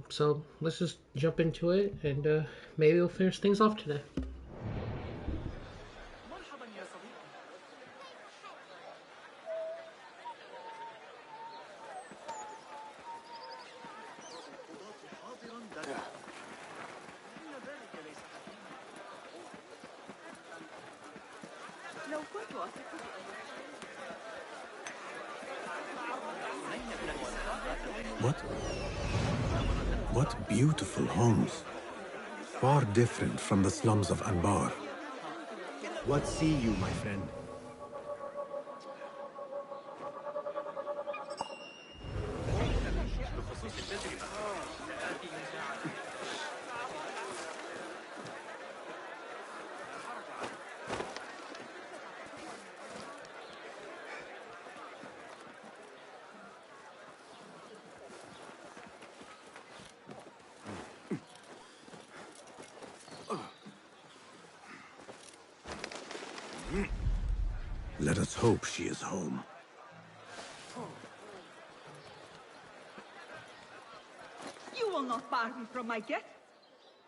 So let's just jump into it, and maybe we'll finish things off today. What? What beautiful homes. Far different from the slums of Anbar. What see you, my friend? Let us hope she is home. You will not bar me from my guest.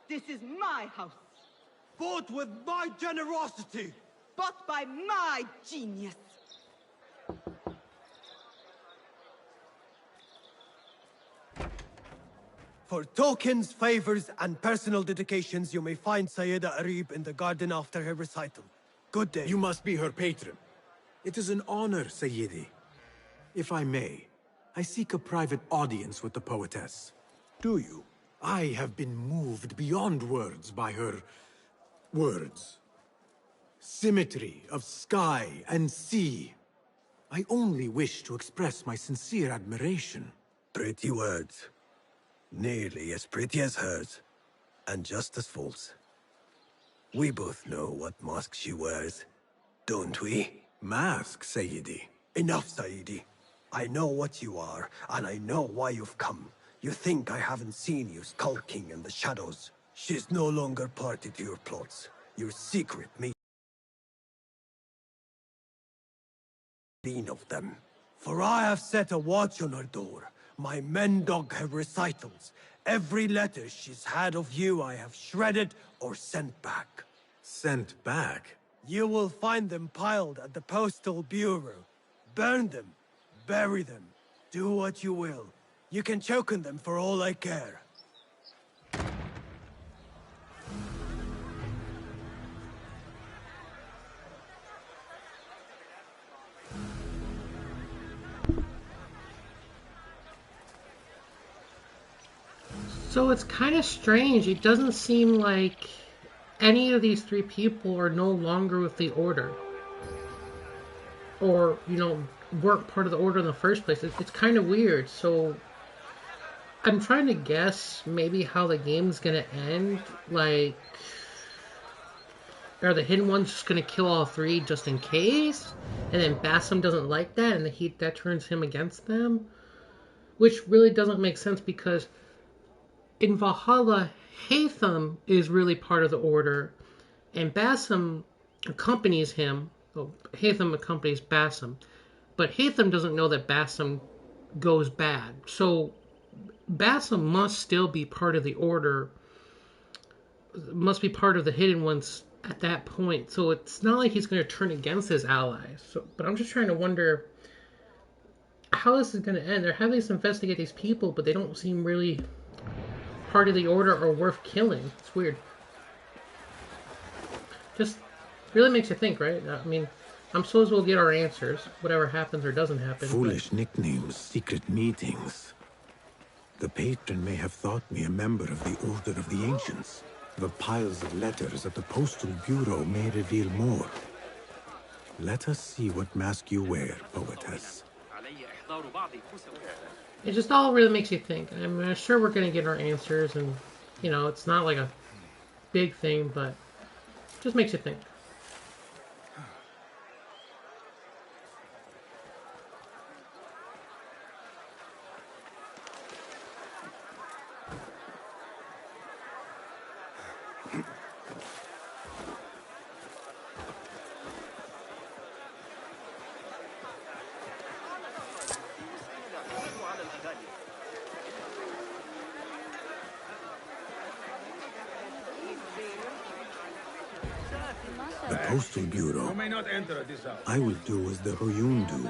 This is my house. Bought with my generosity! Bought by my genius. For tokens, favors, and personal dedications, you may find Sayyida Arib in the garden after her recital. Good day. You must be her patron. It is an honor, Sayyidi. If I may, I seek a private audience with the poetess. Do you? I have been moved beyond words by her words. Symmetry of sky and sea. I only wish to express my sincere admiration. Pretty words. Nearly as pretty as hers, and just as false. We both know what mask she wears, don't we? Mask, Sayyidi. Enough, Saidi. I know what you are, and I know why you've come. You think I haven't seen you skulking in the shadows. She's no longer party to your plots. Your secret may be of them. For I have set a watch on her door. My men dog her recitals. Every letter she's had of you I have shredded or sent back. Sent back? You will find them piled at the Postal Bureau. Burn them. Bury them. Do what you will. You can choke on them for all I care. So it's kind of strange. It doesn't seem like any of these three people are no longer with the Order. Or, weren't part of the Order in the first place. It's kind of weird. So I'm trying to guess maybe how the game's going to end. Like, are the Hidden Ones just going to kill all three just in case? And then Bassam doesn't like that, and that turns him against them? Which really doesn't make sense because in Valhalla, Hatham is really part of the Order, and Bassam accompanies him. Well, Hatham accompanies Bassam, but Hatham doesn't know that Bassam goes bad. So Bassam must still be part of the Order, must be part of the Hidden Ones at that point. So it's not like he's going to turn against his allies. But I'm just trying to wonder how this is going to end. They're having us investigate these people, but they don't seem really part of the Order or worth killing. It's weird. Just really makes you think, right? I mean, I'm supposed we'll get our answers, whatever happens or doesn't happen. Foolish nicknames, secret meetings. The patron may have thought me a member of the Order of the Ancients. The piles of letters at the Postal Bureau may reveal more. Let us see what mask you wear, poetess. It just all really makes you think. I'm sure we're going to get our answers, and, it's not like a big thing, but it just makes you think. The Postal Bureau. I will do as the Huyun do.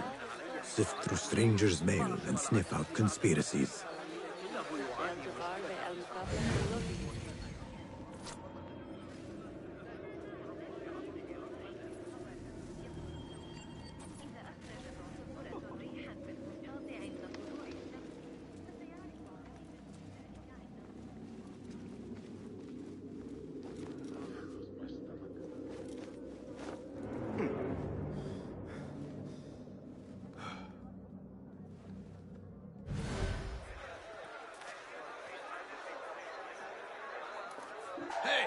Sift through strangers' mail and sniff out conspiracies. Hey!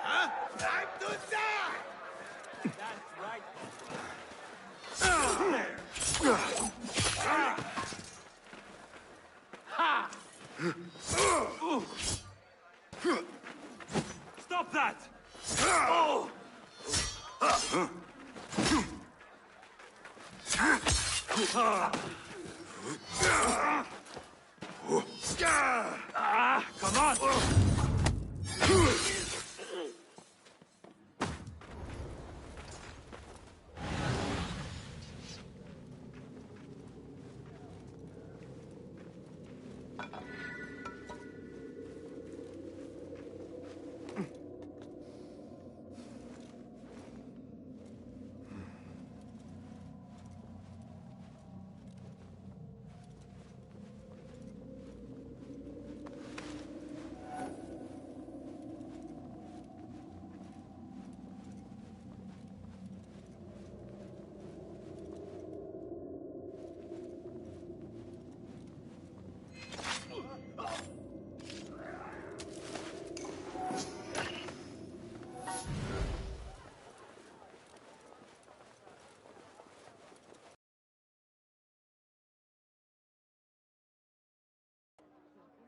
Huh? Time to die! That's right. Stop that! Come on!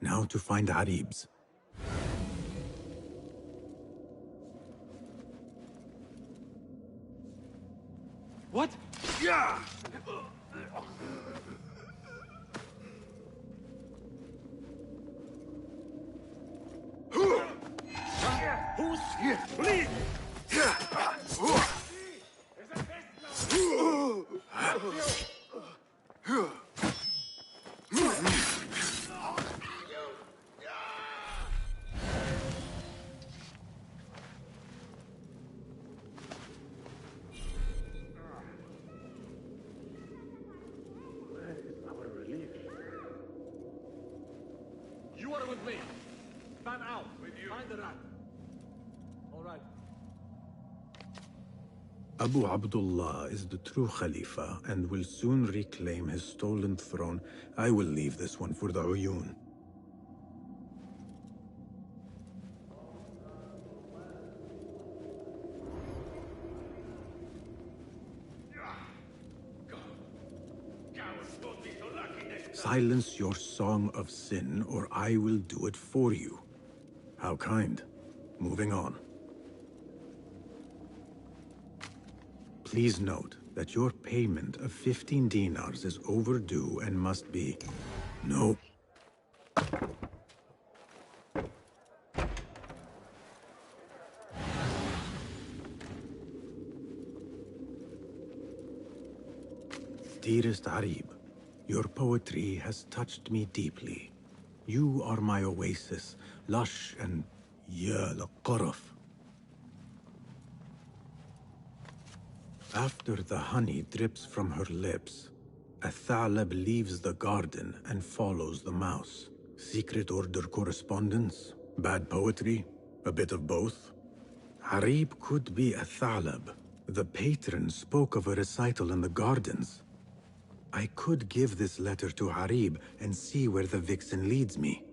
Now to find Arib's. What? Yeah! Who's here? Please! You are with me. Fan out. With you. Find the rat. All right. Abu Abdullah is the true Khalifa and will soon reclaim his stolen throne. I will leave this one for the Uyun. Silence your song of sin, or I will do it for you. How kind. Moving on. Please note that your payment of 15 dinars is overdue and must be... No. Dearest Arib, your poetry has touched me deeply. You are my oasis, lush and ya al-qaraf. After the honey drips from her lips, a thalab leaves the garden and follows the mouse. Secret order correspondence? Bad poetry? A bit of both? Arib could be a thalab. The patron spoke of a recital in the gardens. I could give this letter to Arib and see where the vixen leads me.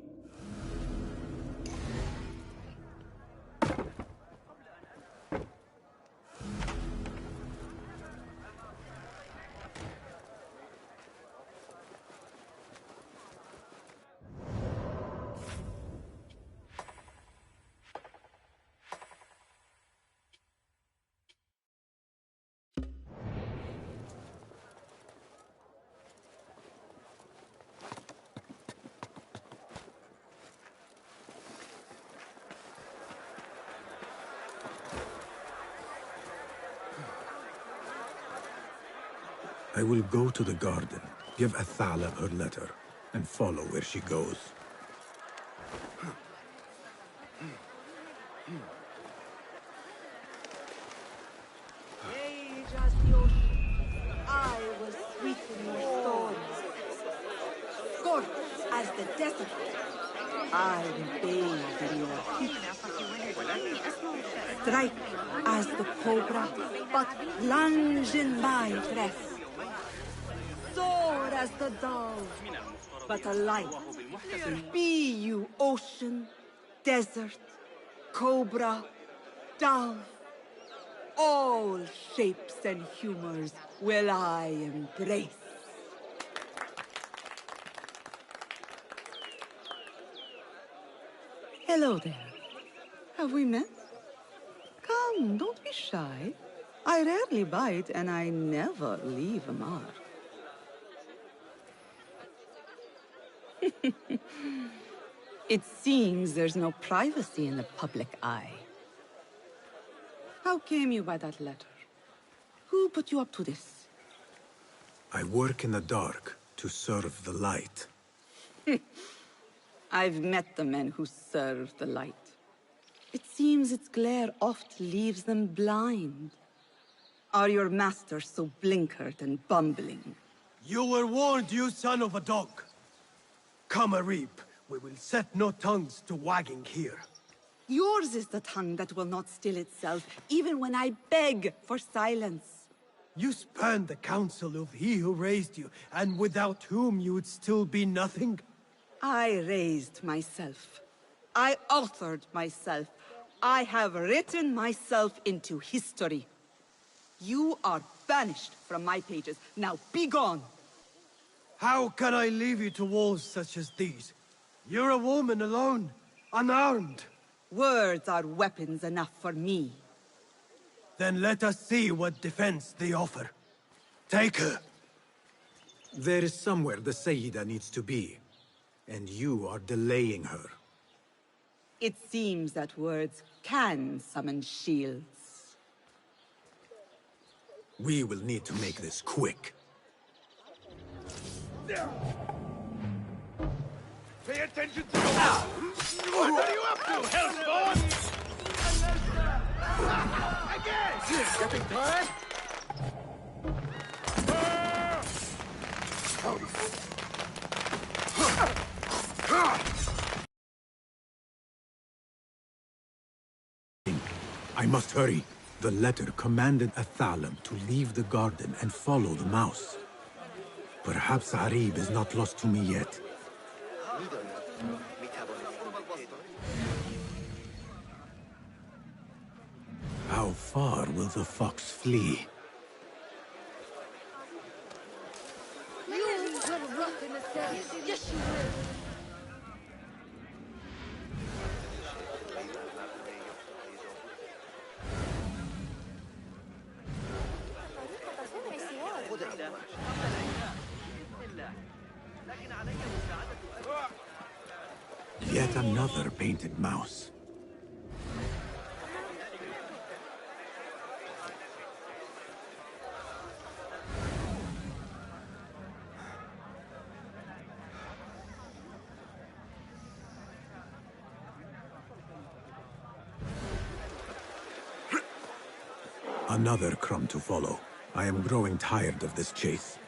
I will go to the garden, give Athala her letter, and follow where she goes. Age as the ocean, I will sweeten your storms. Scorch as the desert, I will bathe in your heat. Strike as the cobra, but plunge in my dress. Soar as the dove, but alight. Be you ocean, desert, cobra, dove. All shapes and humors will I embrace. Hello there. Have we met? Come, don't be shy. I rarely bite and I never leave a mark. It seems there's no privacy in the public eye. How came you by that letter? Who put you up to this? I work in the dark to serve the light. I've met the men who serve the light. It seems its glare oft leaves them blind. Are your masters so blinkered and bumbling? You were warned, you son of a dog. Come a reap. We will set no tongues to wagging here. Yours is the tongue that will not still itself, even when I beg for silence. You spurned the counsel of he who raised you, and without whom you would still be nothing. I raised myself. I authored myself. I have written myself into history. You are banished from my pages. Now be gone. How can I leave you to walls such as these? You're a woman alone, unarmed. Words are weapons enough for me. Then let us see what defense they offer. Take her. There is somewhere the Sayyida needs to be, and you are delaying her. It seems that words can summon shields. We will need to make this quick. Pay attention to your What are you up to, Hellspawn? Again! Getting tired? I must hurry. The letter commanded Athalam to leave the garden and follow the mouse. Perhaps Arib is not lost to me yet. How far will the fox flee? Yes, you will. Yet another painted mouse. Another crumb to follow. I am growing tired of this chase.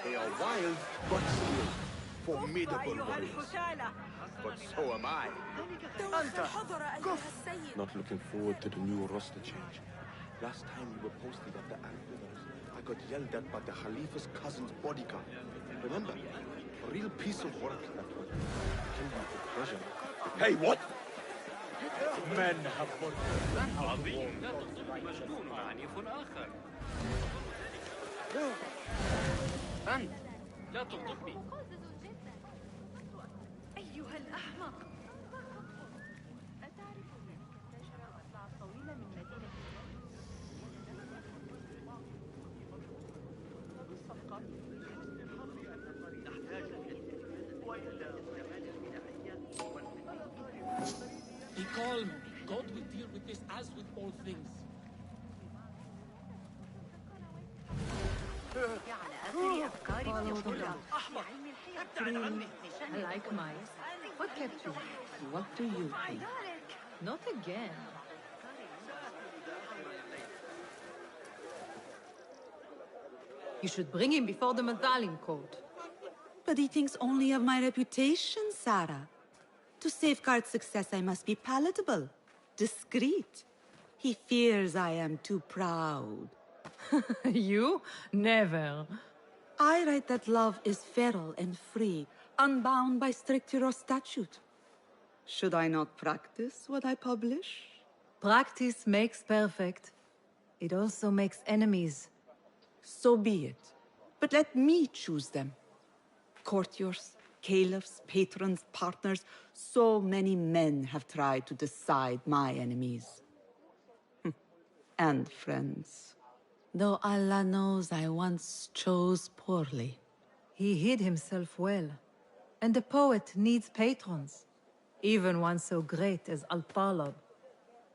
They are wild, but still formidable warriors. But so am I. حضر أيها السيد. Not looking forward to the new roster change. Last time we were posted at the Antlers, I got yelled at by the Khalifa's cousin's bodyguard. Remember? A real piece of work that was. Killed me for pleasure. Hey, what? Men have عظيم لا تغضبني مجنون عنيف آخر. أنت لا تغضبني. أيها الأحمق. أتعرف كيف انتشر أضلاع طويلة من مدينة Be calm. God will deal with this as with all things. I like mice. What kept you? What do you think? Not again. You should bring him before the Mazalim court. But he thinks only of my reputation, Sarah. To safeguard success, I must be palatable, discreet. He fears I am too proud. You? Never. I write that love is feral and free, unbound by stricture or statute. Should I not practice what I publish? Practice makes perfect. It also makes enemies. So be it. But let me choose them. Courtiers, caliphs, patrons, partners, so many men have tried to decide my enemies. And friends. Though Allah knows I once chose poorly. He hid himself well. And the poet needs patrons. Even one so great as Al-Talab.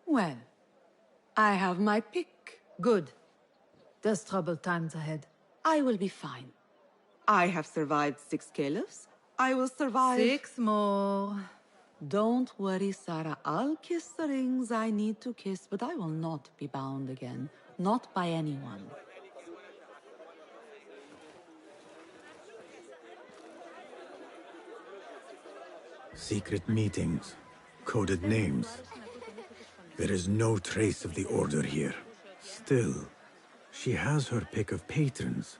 Well, I have my pick. Good. There's troubled times ahead. I will be fine. I have survived 6 caliphs. I will survive... 6 more. Don't worry, Sarah. I'll kiss the rings I need to kiss, but I will not be bound again. Not by anyone. Secret meetings, coded names. There is no trace of the Order here. Still, she has her pick of patrons.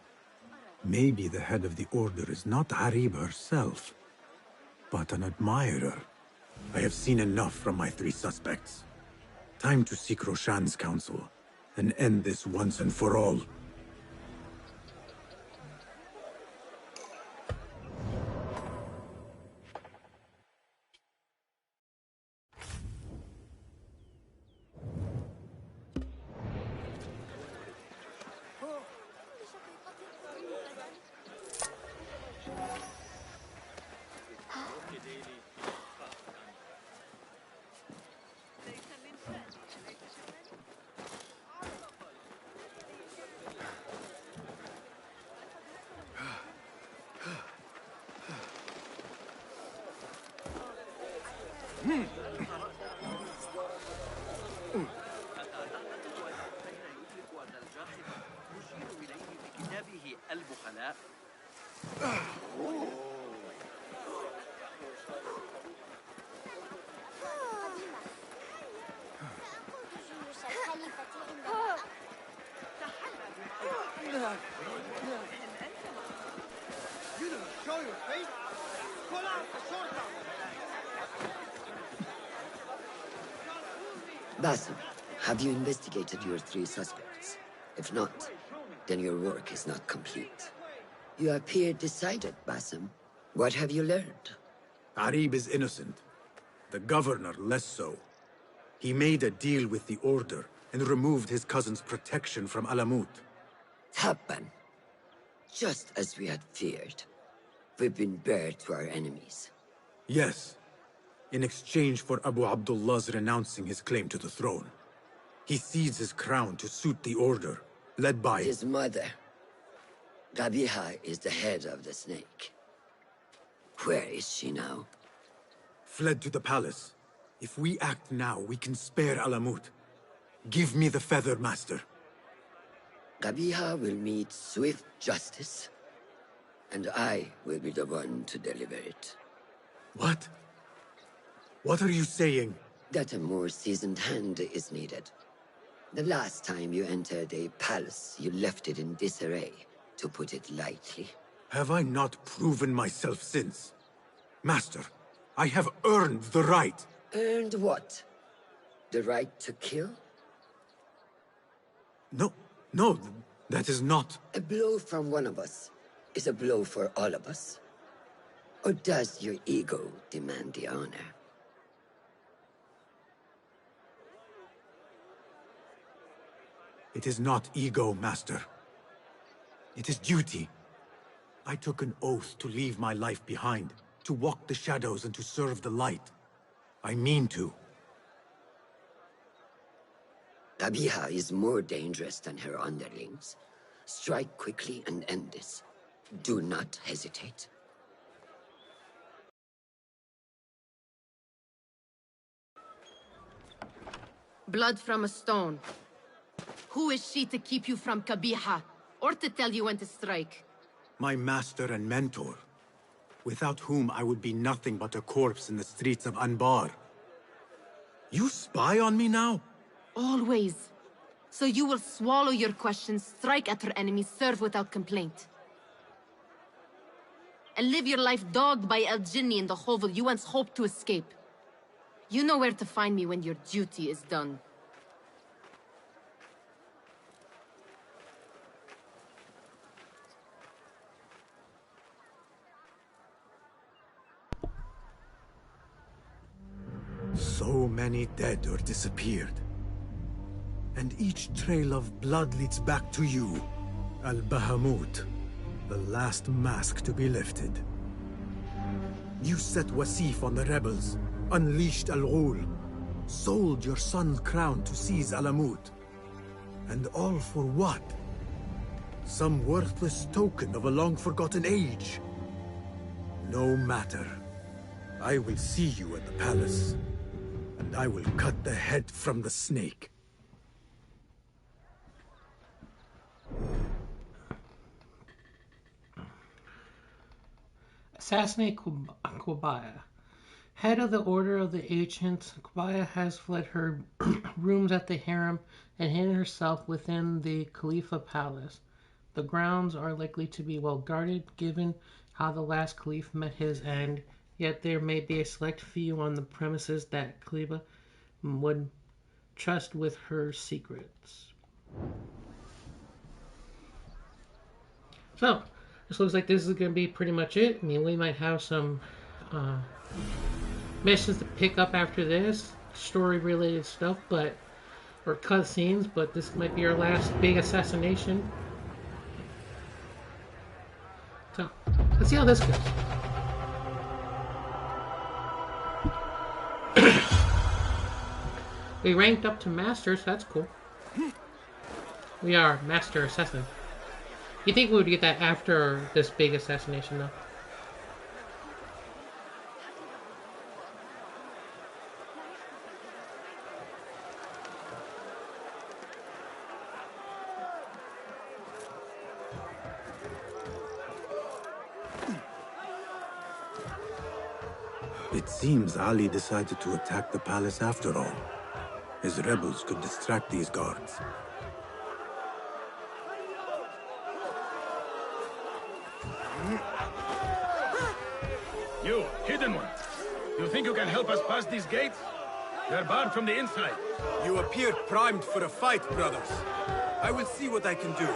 Maybe the head of the Order is not Harib herself, but an admirer. I have seen enough from my 3 suspects. Time to seek Roshan's counsel and end this once and for all. Basim, have you investigated your 3 suspects? If not, then your work is not complete. You appear decided, Basim. What have you learned? Harib is innocent. The governor less so. He made a deal with the Order and removed his cousin's protection from Alamut. Tabban. Just as we had feared. We've been bared to our enemies. Yes. In exchange for Abu Abdullah's renouncing his claim to the throne. He cedes his crown to suit the Order, led by... His mother. Rabiha is the head of the snake. Where is she now? Fled to the palace. If we act now, we can spare Alamut. Give me the feather, Master. Rabiha will meet swift justice, and I will be the one to deliver it. What? What are you saying? That a more seasoned hand is needed. The last time you entered a palace, you left it in disarray, to put it lightly. Have I not proven myself since? Master, I have earned the right. Earned what? The right to kill? No, that is not... A blow from one of us is a blow for all of us. Or does your ego demand the honor? It is not ego, Master. It is duty. I took an oath to leave my life behind, to walk the shadows and to serve the light. I mean to. Qabiha is more dangerous than her underlings. Strike quickly and end this. Do not hesitate. Blood from a stone. Who is she to keep you from Qabiha, or to tell you when to strike? My master and mentor, without whom I would be nothing but a corpse in the streets of Anbar. You spy on me now? Always. So you will swallow your questions, strike at her enemies, serve without complaint. And live your life dogged by El Jinni in the hovel you once hoped to escape. You know where to find me when your duty is done. So many dead or disappeared. And each trail of blood leads back to you, Al-Bahamut, the last mask to be lifted. You set Wasif on the rebels, unleashed Al-Ghul, sold your son's crown to seize Alamut. And all for what? Some worthless token of a long-forgotten age. No matter. I will see you at the palace, and I will cut the head from the snake. Assassinate Kubaya. Head of the Order of the Ancients, Kubaya has fled her rooms at the harem and hidden herself within the Khalifa palace. The grounds are likely to be well guarded, given how the last Caliph met his end, yet there may be a select few on the premises that Khalifa would trust with her secrets. So, this looks like this is going to be pretty much it. I mean, we might have some missions to pick up after this, story-related stuff, or cutscenes, but this might be our last big assassination. So, let's see how this goes. We ranked up to Master, so that's cool. We are Master Assassin. You think we would get that after this big assassination, though? It seems Ali decided to attack the palace after all. His rebels could distract these guards. You, hidden one. You think you can help us pass these gates? They're barred from the inside. You appear primed for a fight, brothers. I will see what I can do.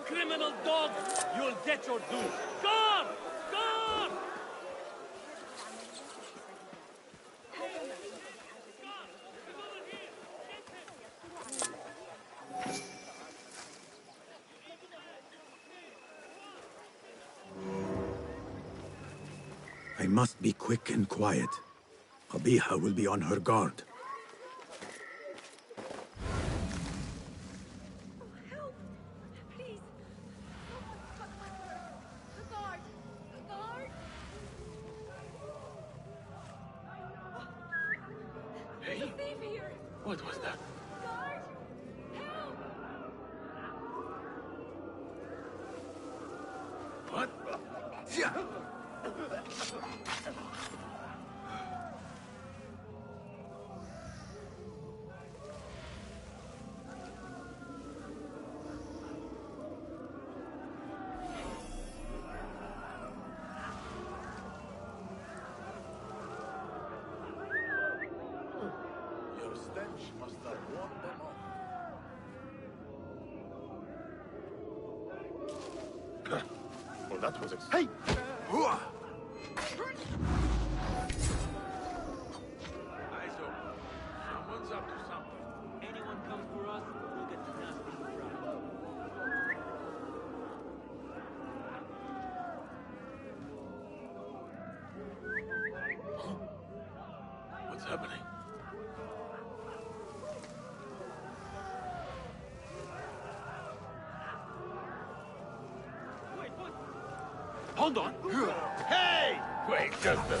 Criminal dog! You'll get your due. Guard! Guard! I must be quick and quiet. Qabiha will be on her guard. Help! Please! The guard! The guard! Hey, Leave here! What was that? Guard! Help! What? Your stench must have warned them off. Well, that was Hey! Eyes open. Someone's up to something. Anyone comes for us, we'll get the nasty surprise. What's happening? Wait, what? Hold on! Hey! Wait, just a...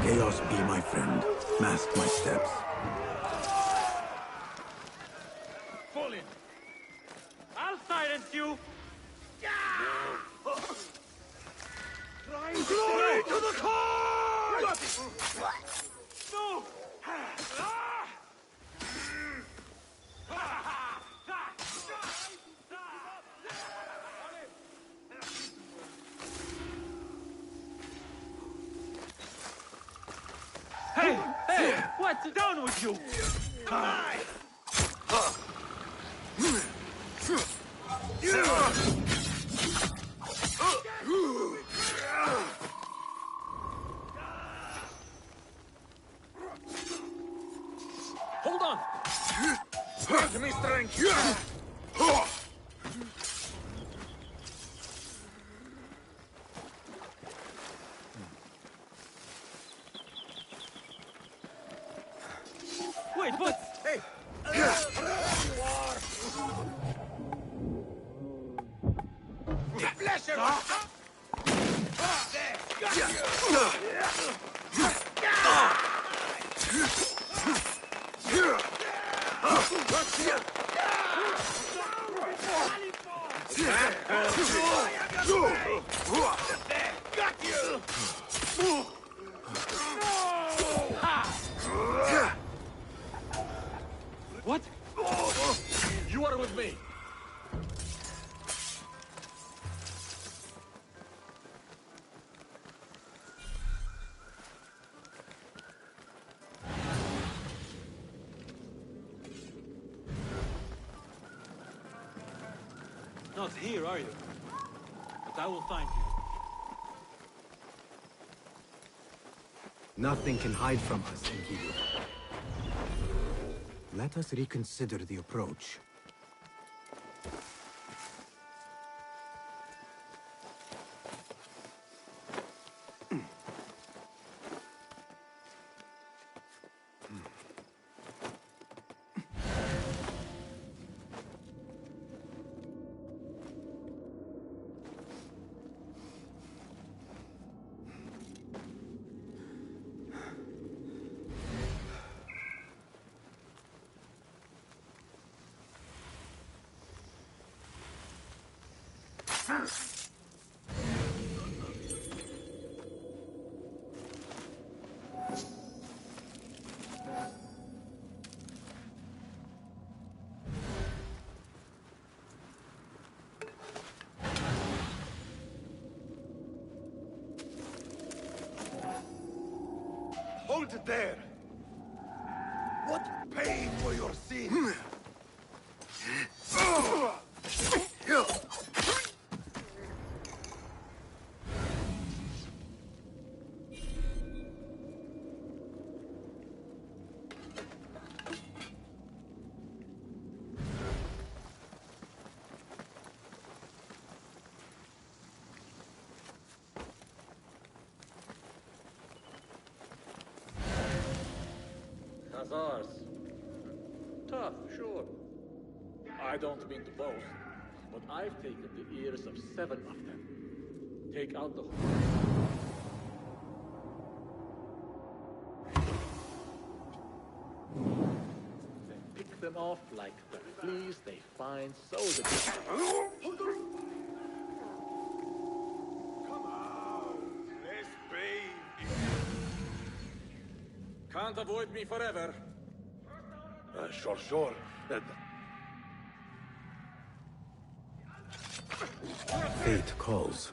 Chaos be my friend. Mask my steps. Fall in! I'll silence you! Glory to the cause! No! Hey! Hey! What's down with you? Hold on! Give me strength! Wait, what? Hey! Flash him! Got you! What? You are with me. Not here, are you? But I will find you. Nothing can hide from us, Enkidu. Let us reconsider the approach. Hold it there! What pain for your sins? scars. Tough, sure. I don't mean to boast, but I've taken the ears of 7 of them. Take out the then pick them off like the fleas they find so the Come out. Let's bathe. Can't avoid me forever. Sure. Fate calls.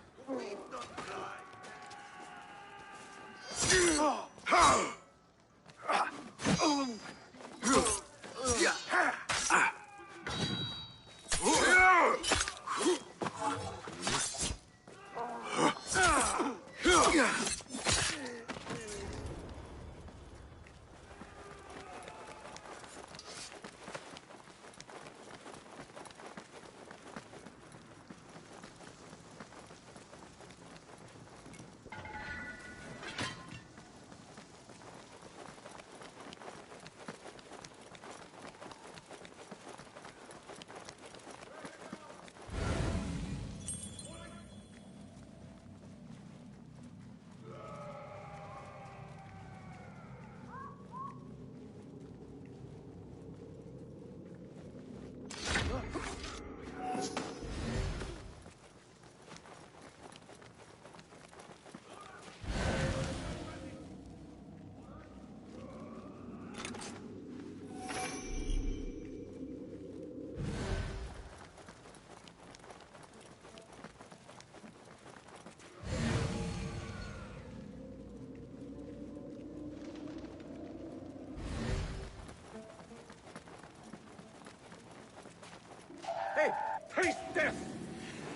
Hey, taste this!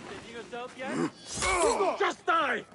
Saving yourself yet? Just die!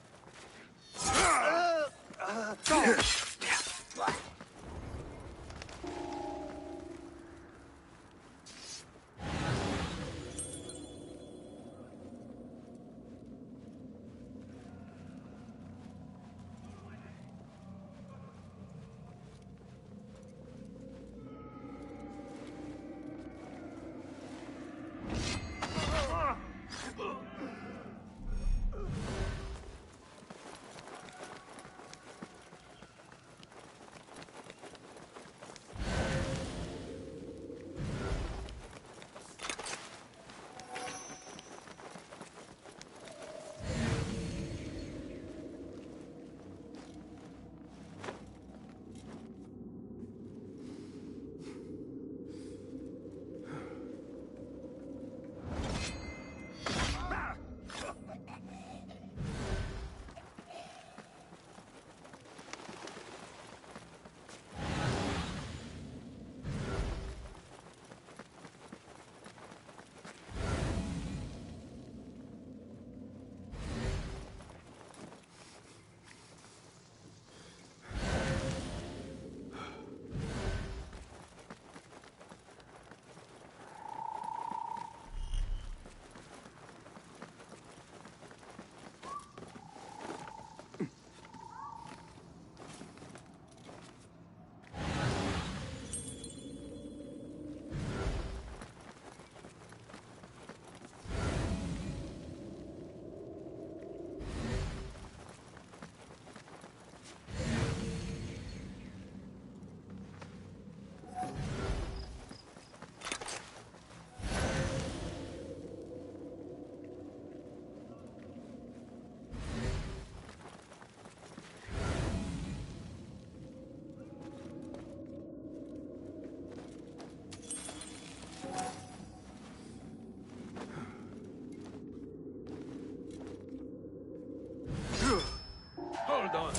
Hold on.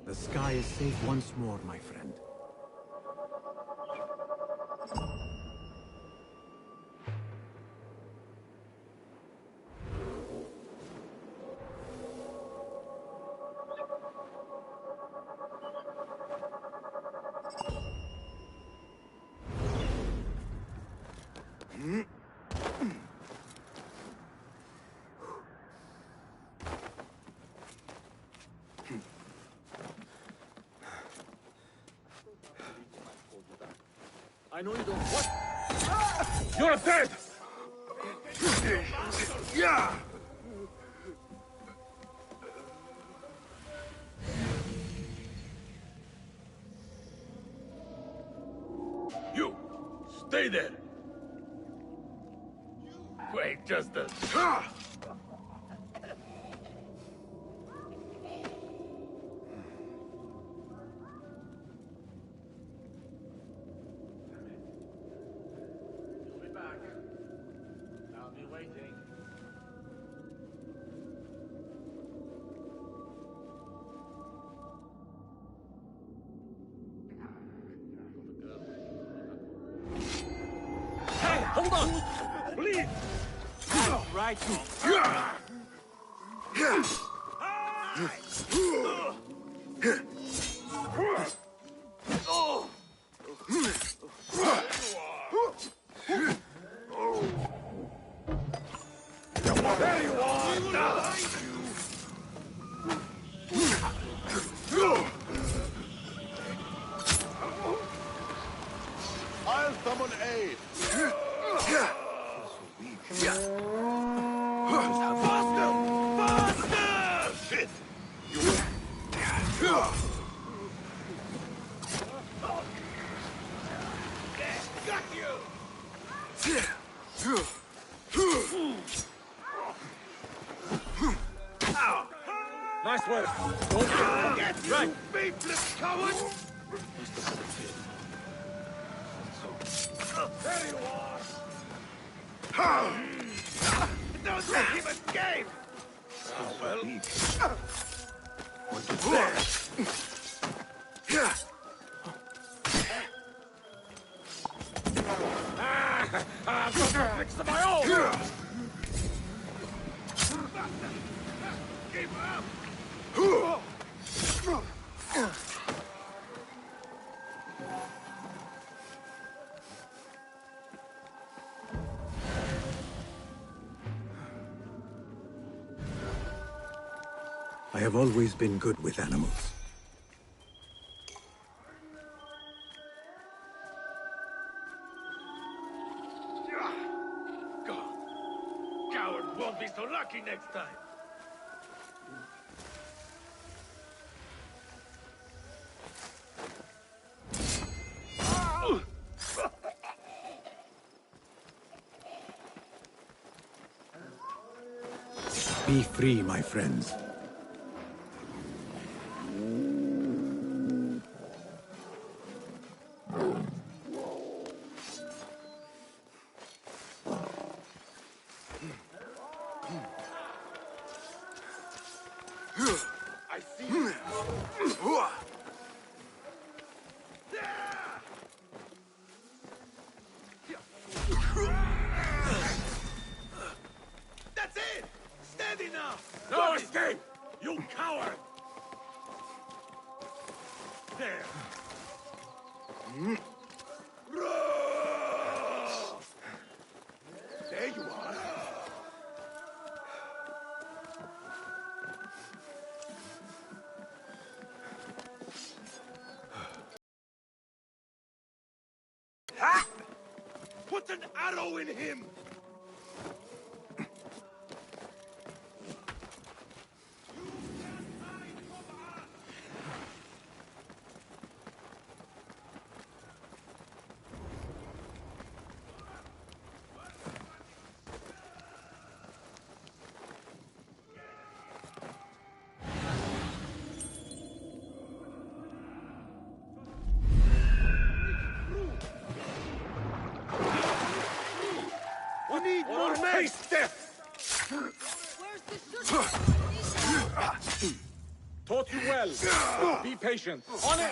The sky is safe once more, my friend. I know you don't. What? You're dead! Yeah! You! Stay there! Wait just a... You'll be back. I'll be waiting. Hey, hold on! Please! Right. There you are! Now! I'll summon aid. Faster! Faster! Shit! Got you! Nice work. Don't Get you, right. faithless coward! There you are! Don't let him escape! Well... I've got to fix my own! Keep up! I have always been good with animals. God, coward won't be so lucky next time. Be free, my friends. I see you. That's it! Steady now! No escape! You coward! There! There you are! Ha! Put an arrow in him! We need more men! Taste death! Where's the shooting? Taught you well. Be patient. On it.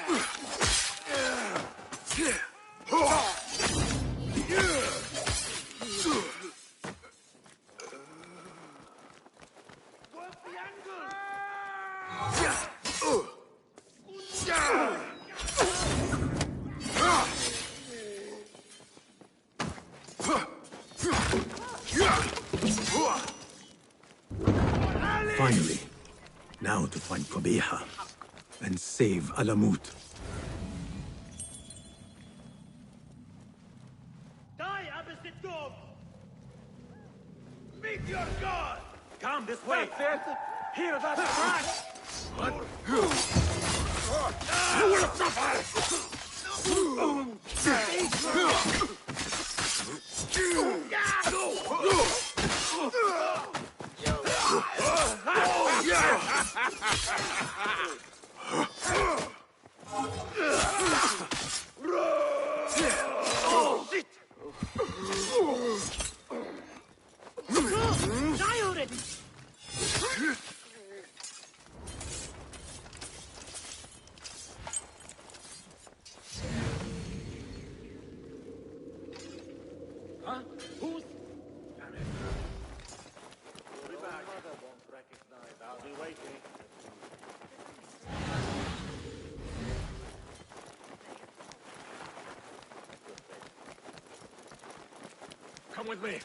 Work the angle! Finally. Now to find Qabiha and save Alamut. Meet your god! Come this way! That's it! Hear that crash! What? You will Die already! Huh? Who's... Damn it. We'll be back. Mother won't recognize. I'll be waiting. come with me.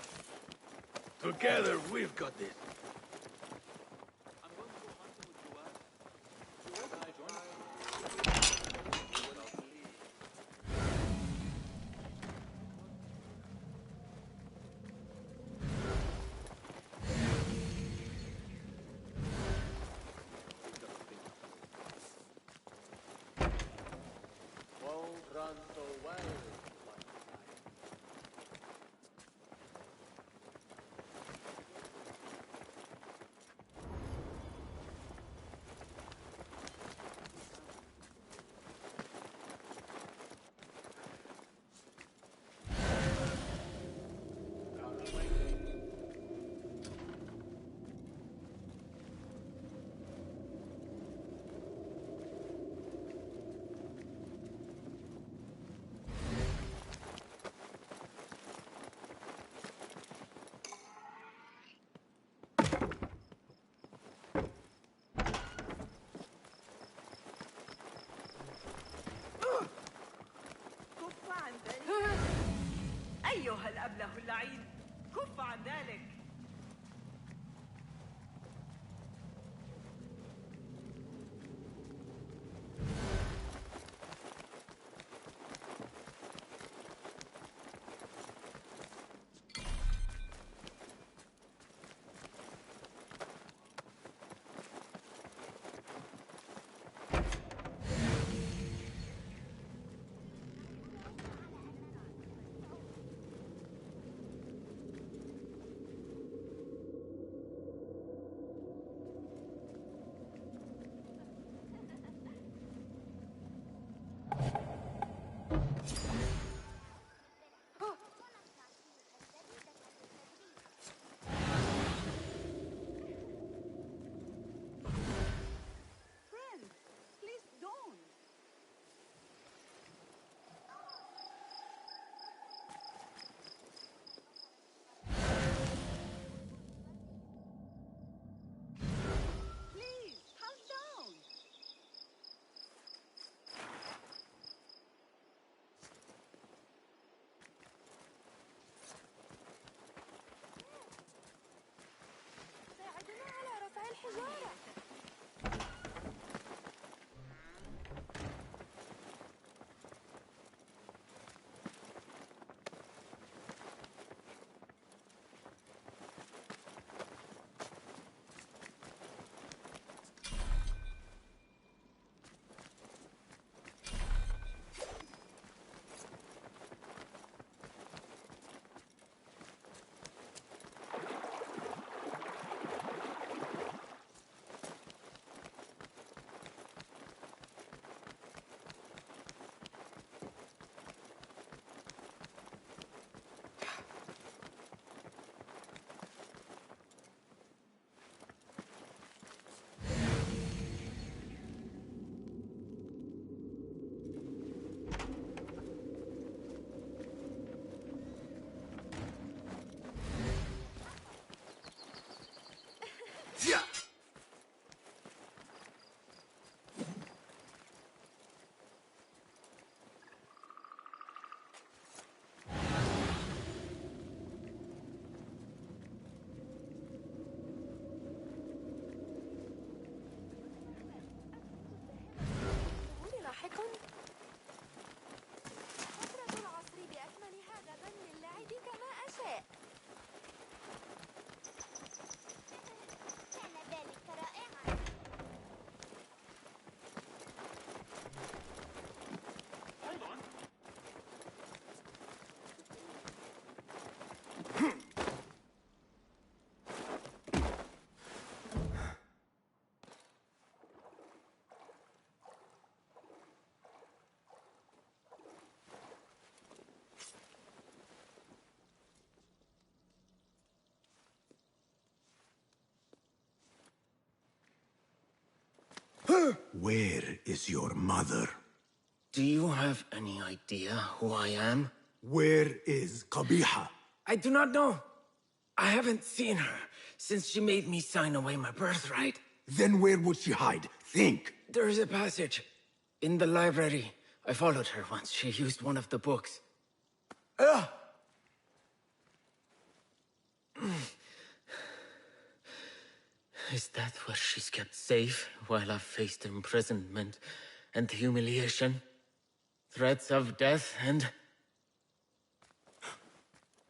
Together, we've got this. I'm going to go hunting with Joel. Can I join you? Won't run so well. I'll be waiting. كف عن ذلك أيها الأبله اللعين كف عن ذلك Where is your mother? Do you have any idea who I am? Where is Qabiha? I do not know. I haven't seen her since she made me sign away my birthright. Then where would she hide? Think! There is a passage in the library. I followed her once. She used one of the books. Is that where she's kept safe while I've faced imprisonment and humiliation? Threats of death and...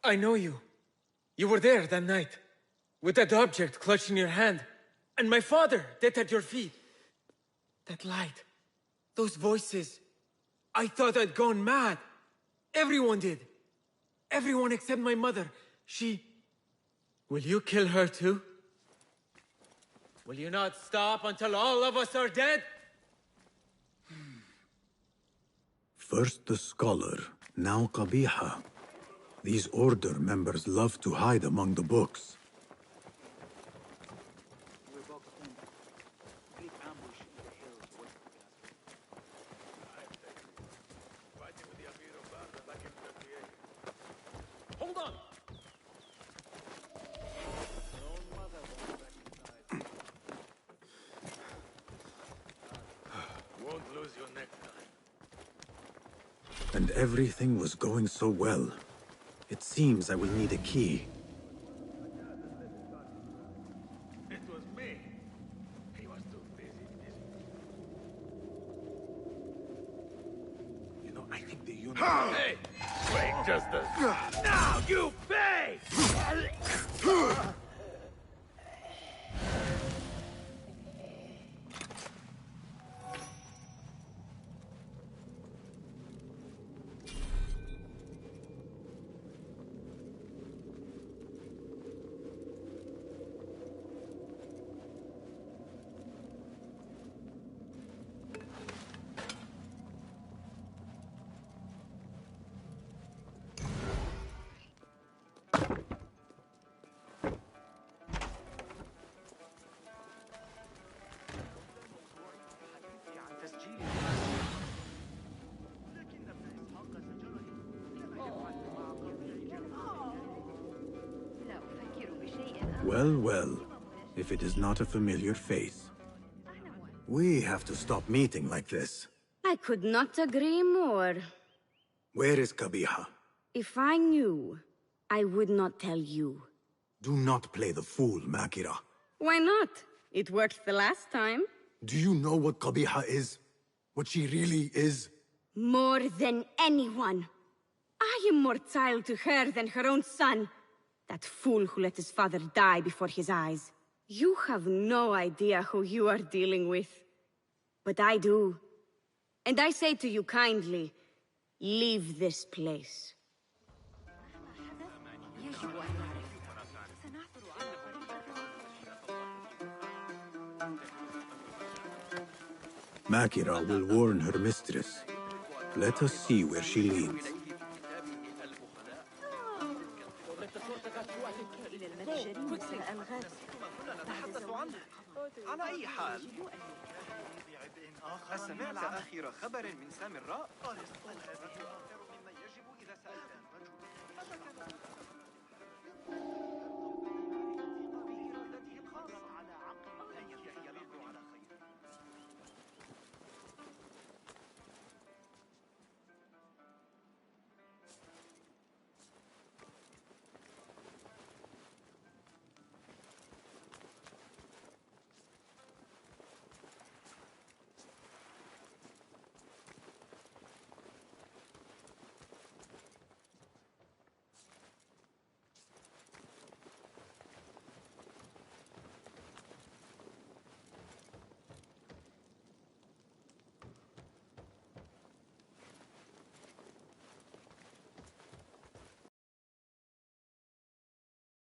I know you. You were there that night, with that object clutched in your hand, and my father dead at your feet. That light, those voices. I thought I'd gone mad. Everyone did. Everyone except my mother. She... Will you kill her too? Will you not stop until all of us are dead? First the scholar, now Qabiha. These Order members love to hide among the books. Hold on! Won't lose you next time. And everything was going so well. It seems I will need a key. It was me. He was too busy. You know, I think the unit... Hey! Wait just a... Now you pay! Well, well. If it is not a familiar face. We have to stop meeting like this. I could not agree more. Where is Qabiha? If I knew, I would not tell you. Do not play the fool, Makira. Why not? It worked the last time. Do you know what Qabiha is? What she really is? More than anyone. I am more child to her than her own son. That fool who let his father die before his eyes. You have no idea who you are dealing with. But I do. And I say to you kindly, leave this place. Makira will warn her mistress. Let us see where she leads. على أي حال سمعت آخر خبر من سامراء؟ هذه أكثر مما يجب إذا سألت الرجل. بإرادته الخاصة على عقل أن ينتهي الأمر على خير.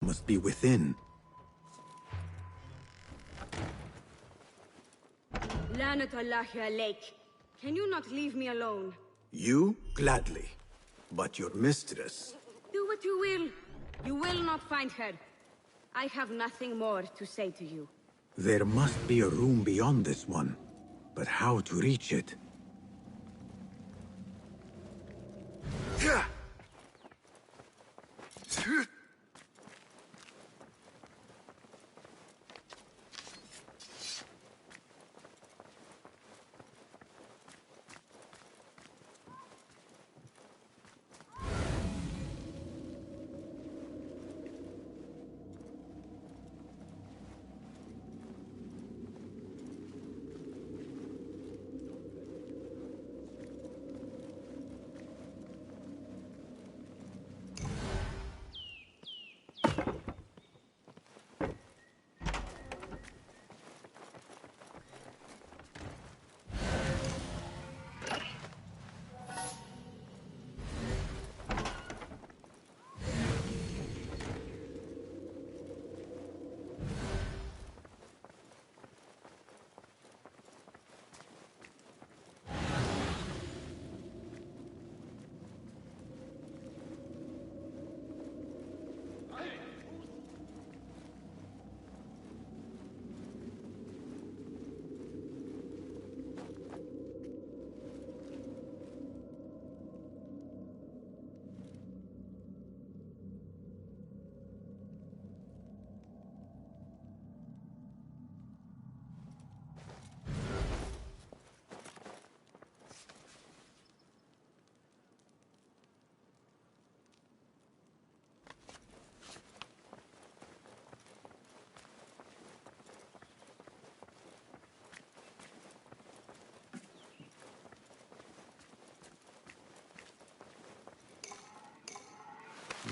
Must be within. لعنة الله عليك. Can you not leave me alone? You? Gladly. But your mistress... Do what you will. You will not find her. I have nothing more to say to you. There must be a room beyond this one. But how to reach it?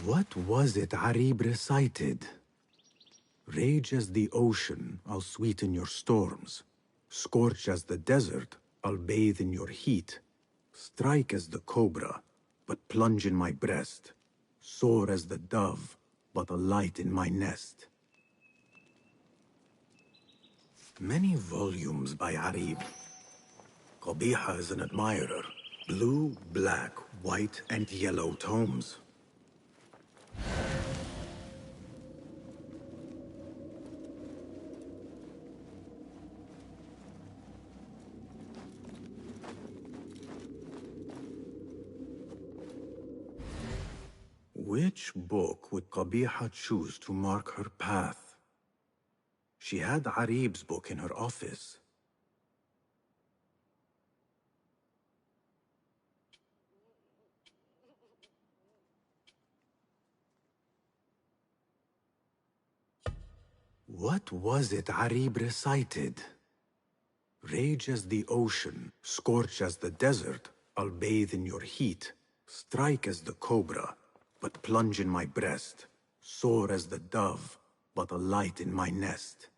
What was it Arib recited? Rage as the ocean, I'll sweeten your storms. Scorch as the desert, I'll bathe in your heat. Strike as the cobra, but plunge in my breast. Soar as the dove, but alight in my nest. Many volumes by Arib. Qabiha is an admirer. Blue, black, white, and yellow tomes. Which book would Qabiha choose to mark her path? She had Arib's book in her office. What was it Arib recited? Rage as the ocean, scorch as the desert, I'll bathe in your heat. Strike as the cobra, but plunge in my breast. Soar as the dove, but alight in my nest.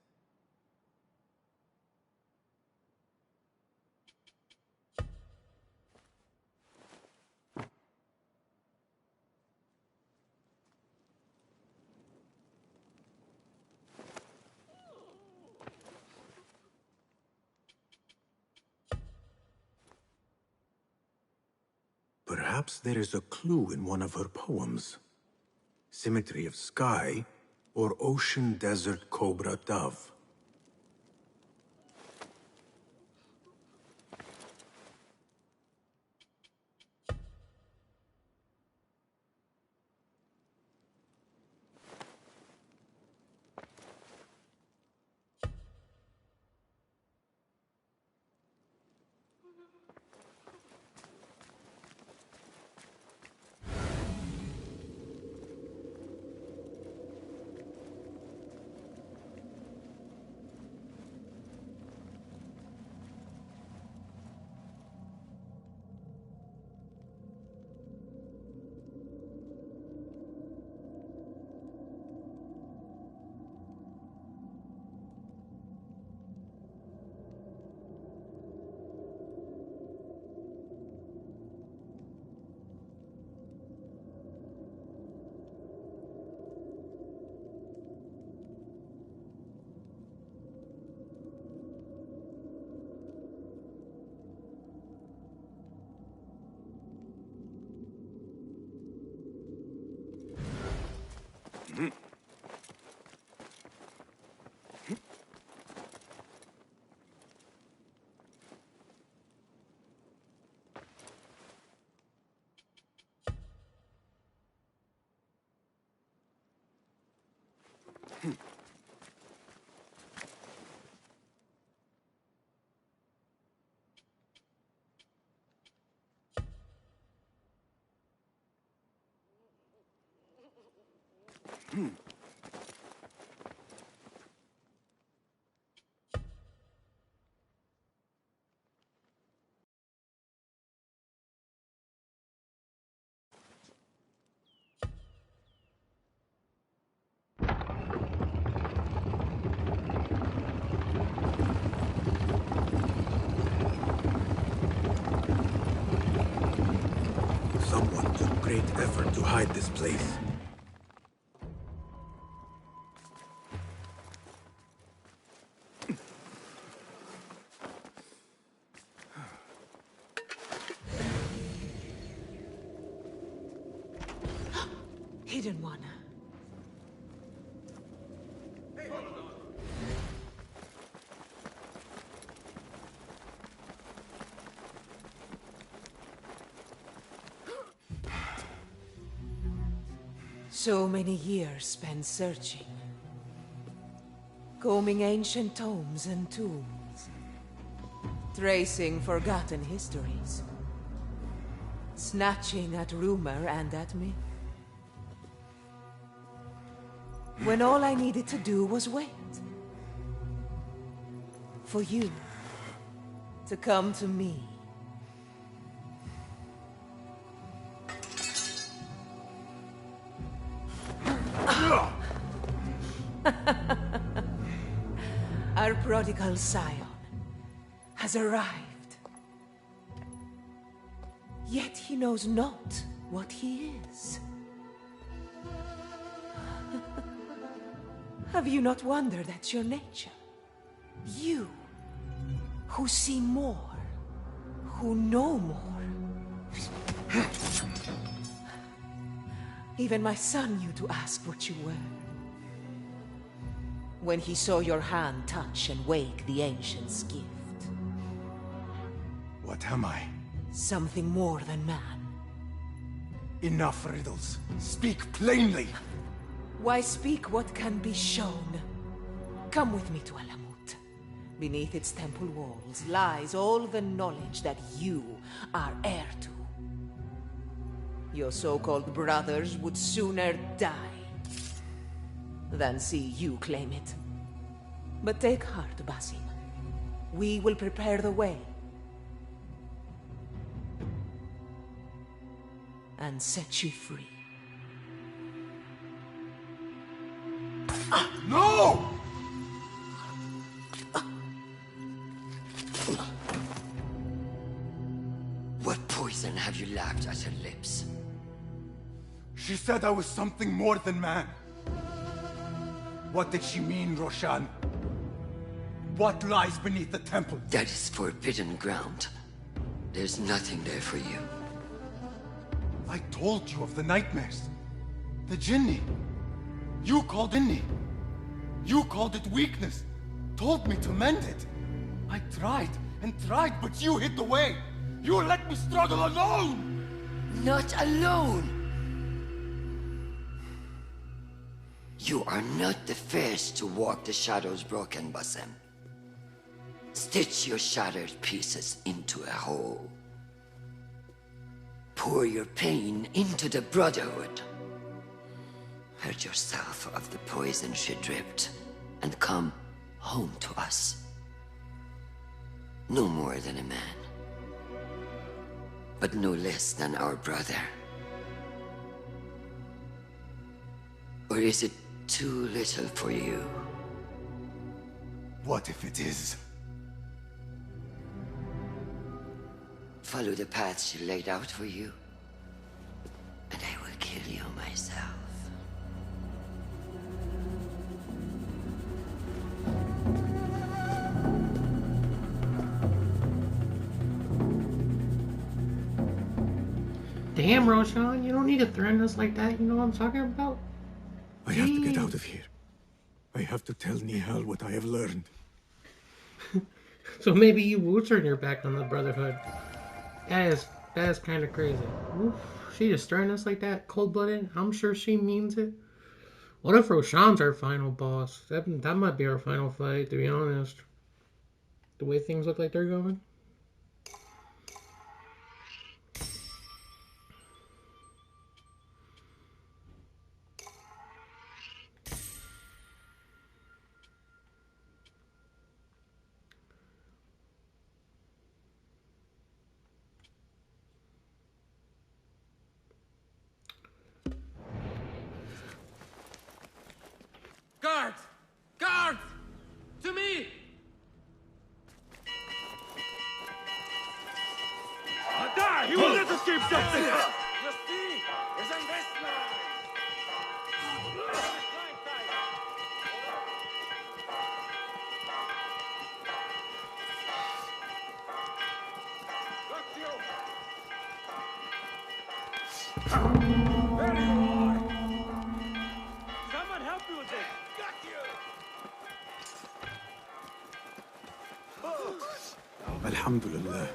Perhaps there is a clue in one of her poems. Symmetry of sky, or ocean desert cobra dove. Someone took great effort to hide this place. Hidden one. So many years spent searching. Combing ancient tomes and tombs. Tracing forgotten histories. Snatching at rumor and at myth. When all I needed to do was wait. For you to come to me. Our prodigal scion has arrived. Yet he knows not what he is. Have you not wondered at your nature? You, who see more, who know more. Even my son knew to ask what you were. When he saw your hand touch and wake the Ancient's gift. What am I? Something more than man. Enough riddles. Speak plainly! Why speak what can be shown? Come with me to Alamut. Beneath its temple walls lies all the knowledge that you are heir to. Your so-called brothers would sooner die than see you claim it. But take heart, Basim. We will prepare the way. And set you free. No! What poison have you lapped at her lips? She said I was something more than man. What did she mean, Roshan? What lies beneath the temple? That is forbidden ground. There's nothing there for you. I told you of the nightmares. The Jinni. You called Jinni. You called it weakness. Told me to mend it. I tried and tried, but you hid the way. You let me struggle alone! Not alone! You are not the first to walk the shadows broken, Basim. Stitch your shattered pieces into a whole. Pour your pain into the Brotherhood. Purge yourself of the poison she dripped, and come home to us. No more than a man, but no less than our brother. Or is it too little for you? What if it is? Follow the path she laid out for you, and I will kill you myself. Damn, Roshan, you don't need to threaten us like that. You know what I'm talking about? I have to get out of here. I have to tell Nihal what I have learned. So maybe you will turn your back on the Brotherhood. That is kind of crazy. Oof, she just threatened us like that, cold-blooded. I'm sure she means it. What if Roshan's our final boss? That might be our final fight, to be honest. The way things look like they're going. Guards! Guards! To me! Da! You will not escape justice! There you are! Someone help me with this! Got you! Alhamdulillah.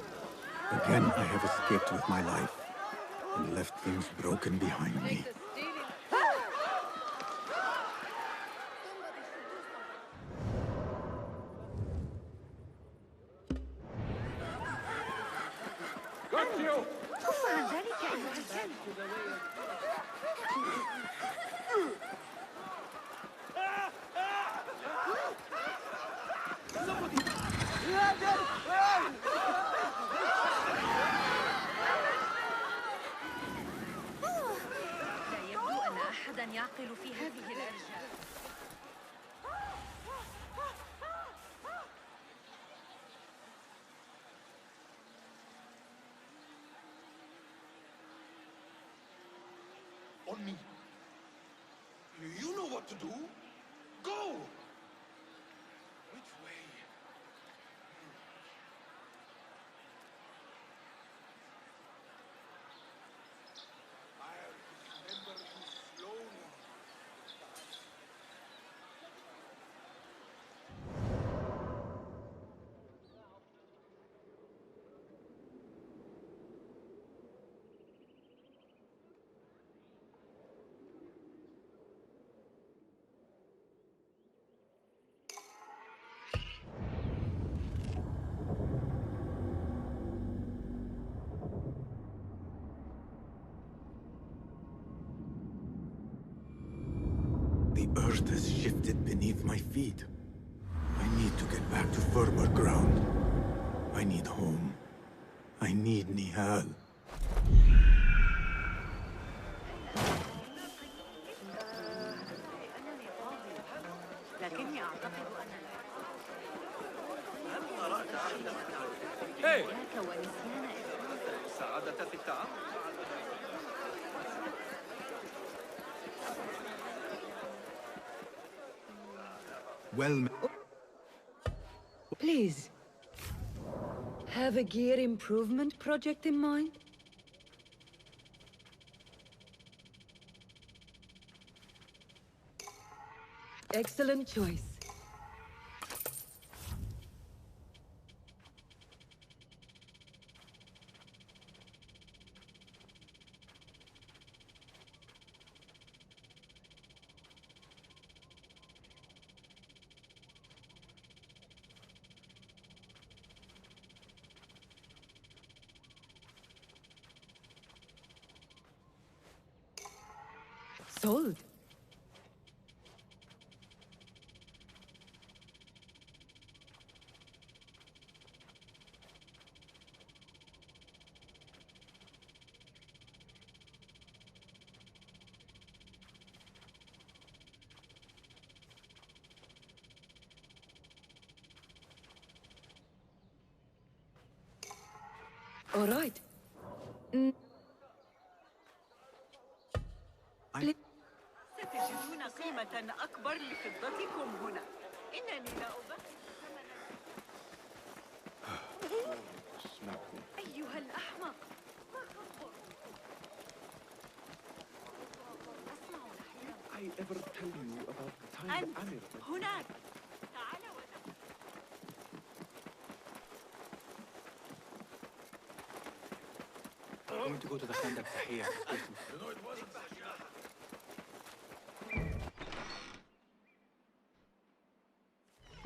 Again, I have escaped with my life and left things broken behind me. Got you! لا يبدو أن أحدا يعقل في هذه الأرجاء. On me. You know what to do. Go! Which way? I'll remember you slowly. The earth has shifted beneath my feet. I need to get back to firmer ground. I need home. I need Nihal. لكني أعتقد أن Hey! ونسيان سعادة في التعامل. Well, Please. Have a gear improvement project in mind? Excellent choice. Sold. All right. ستجدون قيمة أكبر لفضتكم هنا. إنني لا أبالي. أيها الأحمق. I ever tell you about the time أنت Amir... هناك. تعال I'm going to go to the Khandak Tahiyya.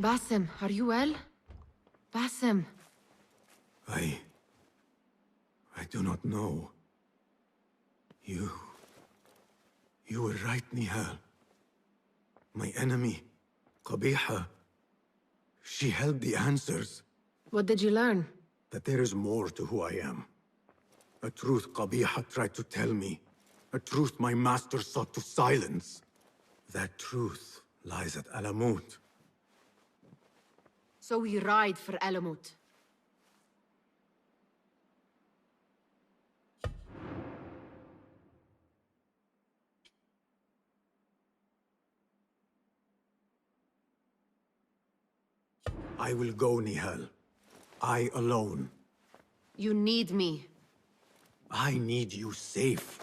Basim, are you well? Basim. I do not know. You were right, Nihal. My enemy, Qabiha, she held the answers. What did you learn? That there is more to who I am. A truth Qabiha tried to tell me. A truth my master sought to silence. That truth lies at Alamut. So we ride for Alamut. I will go, Nihal. I alone. You need me. I need you safe.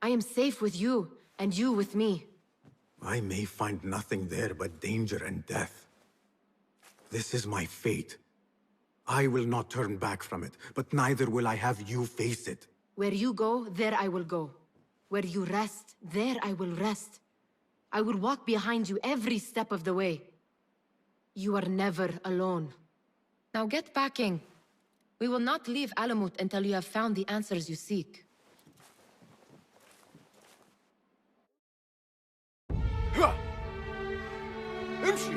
I am safe with you, and you with me. I may find nothing there but danger and death. This is my fate. I will not turn back from it, but neither will I have you face it. Where you go, there I will go. Where you rest, there I will rest. I will walk behind you every step of the way. You are never alone. Now get packing. We will not leave Alamut until you have found the answers you seek. امشي.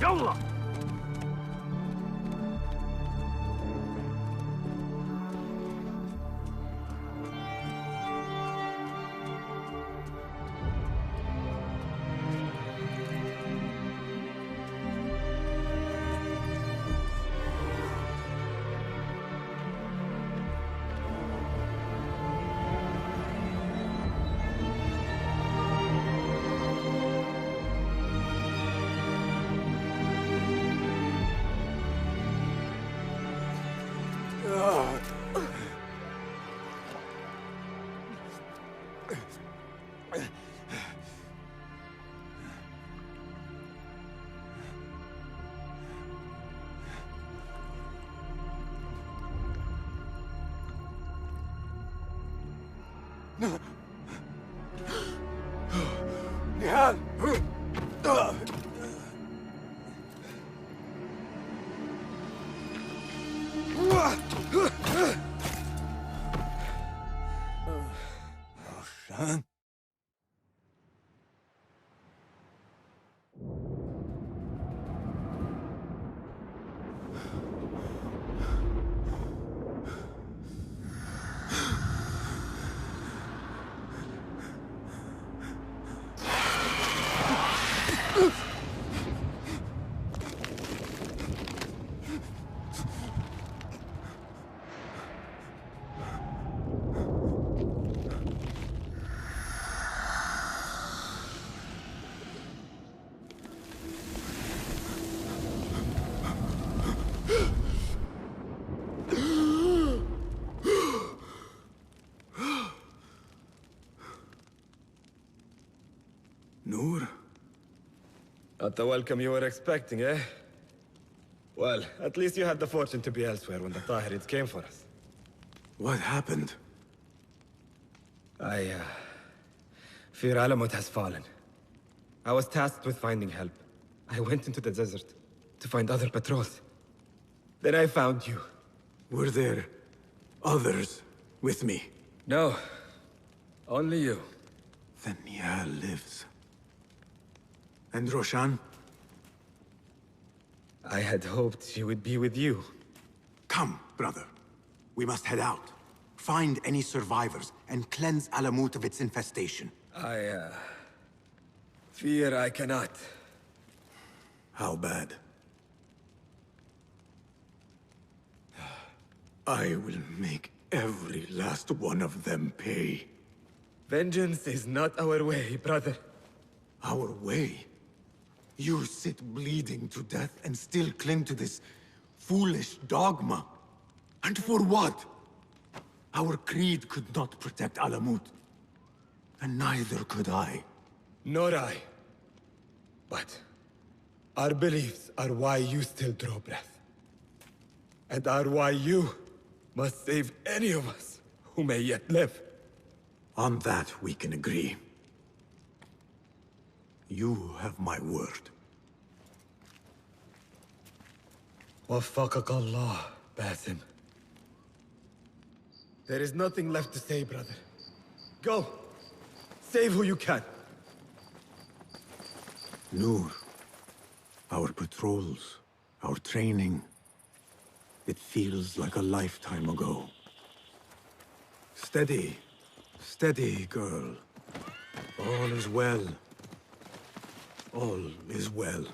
يلا. نهال. Roshan? Noor? Not the welcome you were expecting, eh? Well, at least you had the fortune to be elsewhere when the Tahirids came for us. What happened? I fear Alamut has fallen. I was tasked with finding help. I went into the desert to find other patrols. Then I found you. Were there others with me? No. Only you. Then Nia lives. And Roshan? I had hoped she would be with you. Come, brother. We must head out. Find any survivors and cleanse Alamut of its infestation. I fear I cannot. How bad? I will make every last one of them pay. Vengeance is not our way, brother. Our way? You sit bleeding to death and still cling to this foolish dogma. And for what? Our creed could not protect Alamut. And neither could I. Nor I. But our beliefs are why you still draw breath. and are why you must save any of us who may yet live. On that, we can agree. You have my word. Waffaqak Allah, Basim. There is nothing left to say, brother. Go! Save who you can. Noor, our patrols, our training. It feels like a lifetime ago. Steady. Steady, girl. All is well. All is well.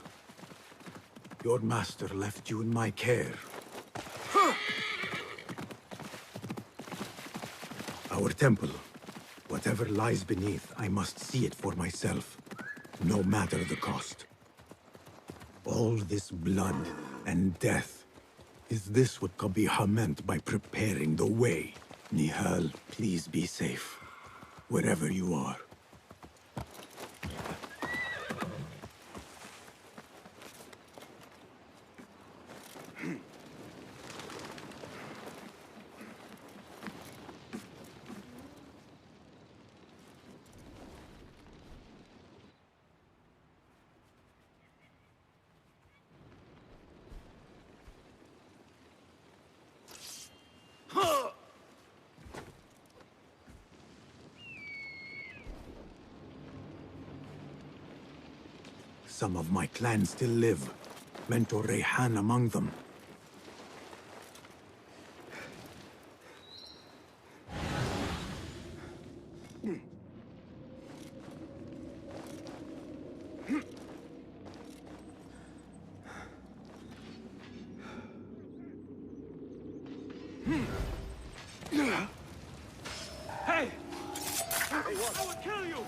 Your master left you in my care. Our temple. Whatever lies beneath, I must see it for myself. No matter the cost. All this blood and death. Is this what Qabiha meant by preparing the way? Nihal, please be safe. Wherever you are. Some of my clan still live. Mentor Rayhan among them. Hey! I will kill you!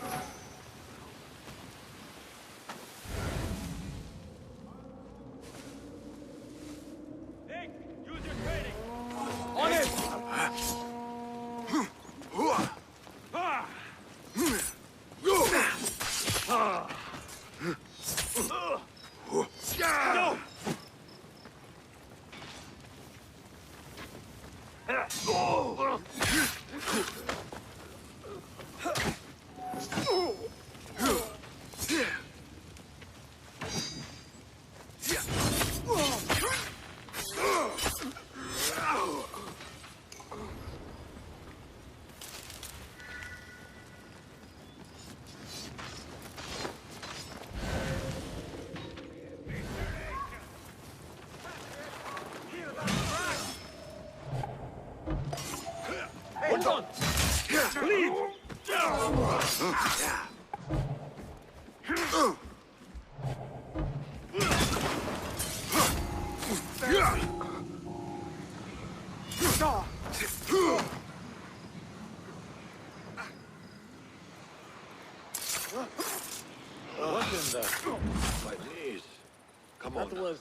Nick, use your training! On it! Go! Hold on! Lead! What in the... My knees. Come on. That was...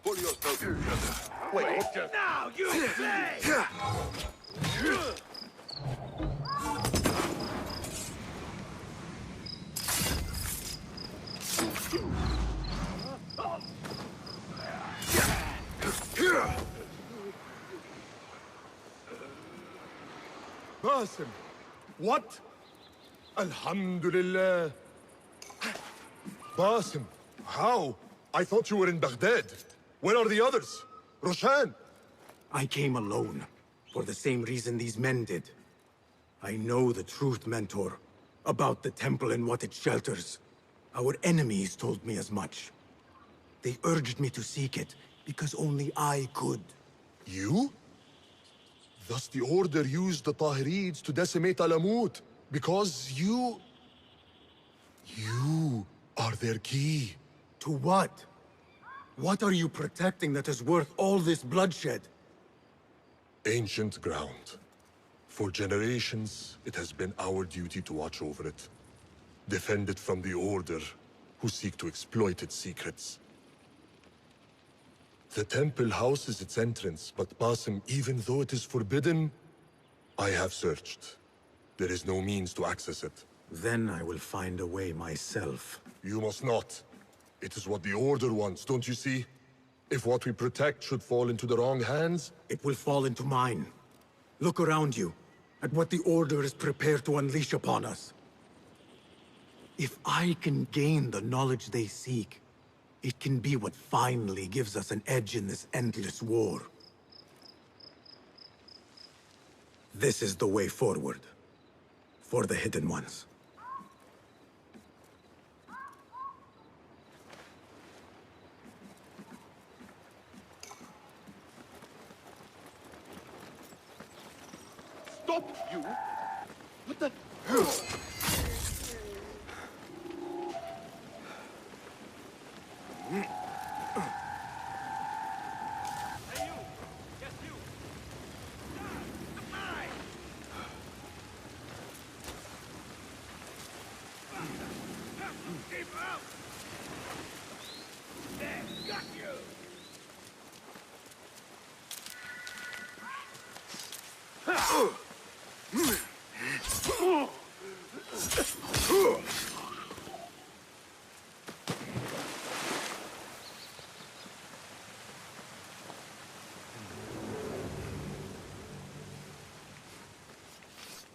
Pull yourself together. Wait, just... Now you say! Basim, what? Alhamdulillah. Basim, how? I thought you were in Baghdad. Where are the others? Roshan? I came alone, for the same reason these men did. I know the truth, Mentor, about the temple and what it shelters. Our enemies told me as much. They urged me to seek it, because only I could. You? Thus the Order used the Tahirids to decimate Alamut, because you... You are their key. To what? What are you protecting that is worth all this bloodshed? Ancient ground. For generations, it has been our duty to watch over it. Defend it from the Order, who seek to exploit its secrets. The temple houses its entrance, but Basim, even though it is forbidden, I have searched. There is no means to access it. Then I will find a way myself. You must not. It is what the Order wants, don't you see? If what we protect should fall into the wrong hands, it will fall into mine. Look around you, at what the Order is prepared to unleash upon us. If I can gain the knowledge they seek, it can be what finally gives us an edge in this endless war. This is the way forward. For the Hidden Ones. stop you! What the?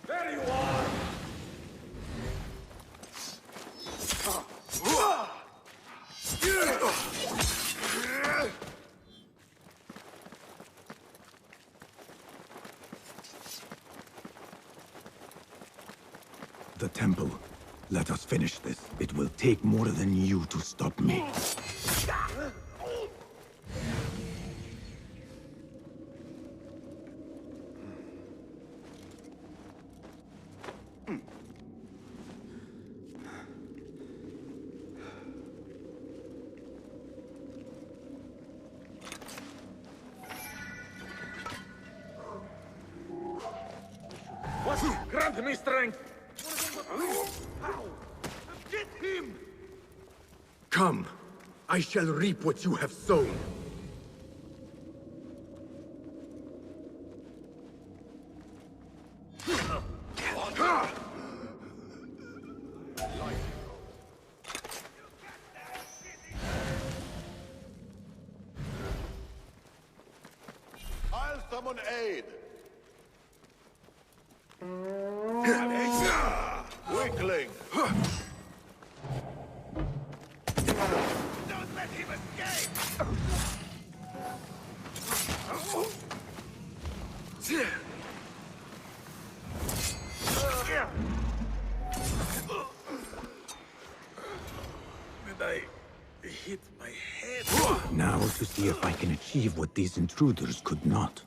There you are! The temple. Let us finish this. It will take more than you to stop me. What? Grant me strength! Get him! Come. I shall reap what you have sown. I'll summon aid! Weakling! Don't let him escape! And I hit my head. Now to see if I can achieve what these intruders could not.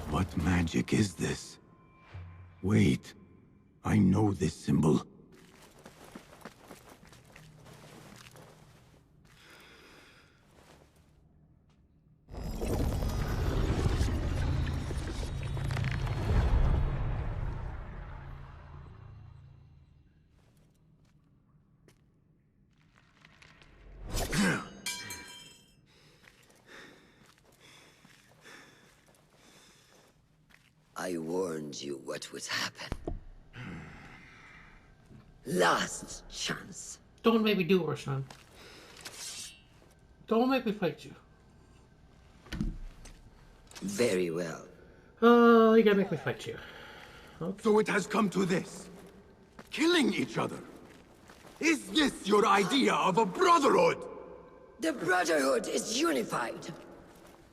What magic is this? Wait, I know this symbol. I warned you what would happen. Last chance. Don't make me do it, Roshan. Don't make me fight you. Very well. Oh, you gotta make me fight you. Okay. So it has come to this. Killing each other. Is this your idea of a brotherhood? The Brotherhood is unified.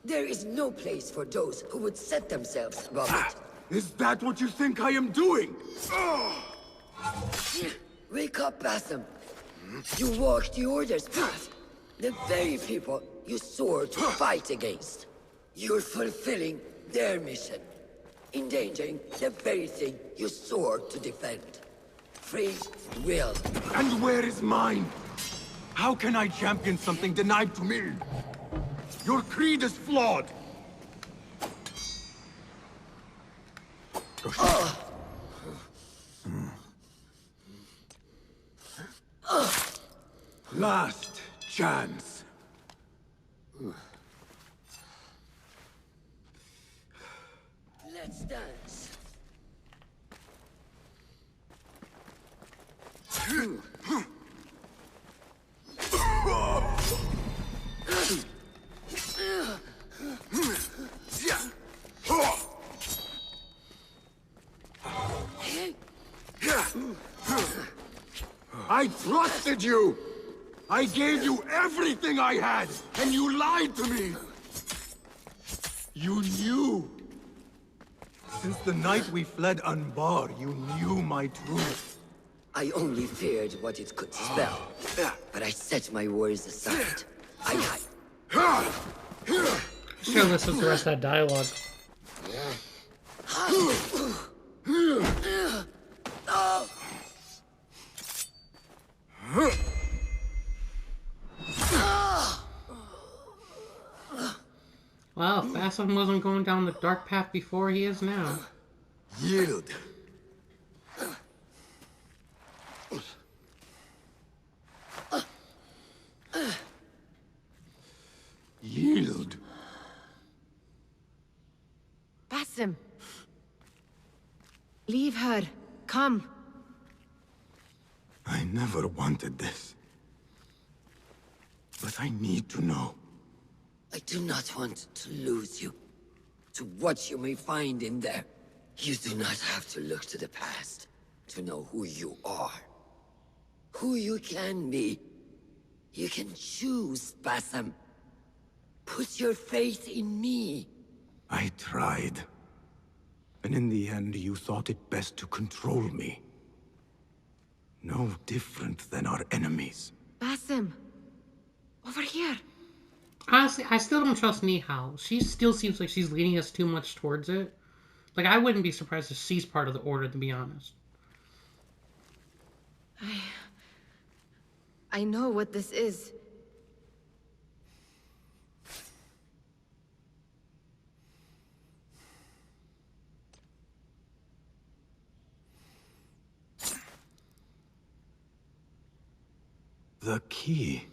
There is no place for those who would set themselves above it. Is that what you think I am doing? Wake up, Bassam. You walk the Order's path. The very people you swore to fight against. You're fulfilling their mission. Endangering the very thing you swore to defend. Free will. And where is mine? How can I champion something denied to me? Your creed is flawed! Last chance. Let's dance. I trusted you! I gave you everything I had, and you lied to me! You knew! Since the night we fled Anbar, you knew my truth. I only feared what it could spell, but I set my worries aside. Sure, listen to the rest of that dialogue. Well, if Basim wasn't going down the dark path before, he is now. Yield. Yield. Basim. Leave her. Come. I never wanted this. But I need to know. I do not want to lose you to what you may find in there. You do not have to look to the past to know who you are. Who you can be. You can choose, Basim. Put your faith in me. I tried. And in the end, you thought it best to control me. No different than our enemies. Basim. Over here. Honestly, I still don't trust Nihao. She still seems like she's leading us too much towards it. Like, I wouldn't be surprised if she's part of the Order, to be honest. I know what this is. The key.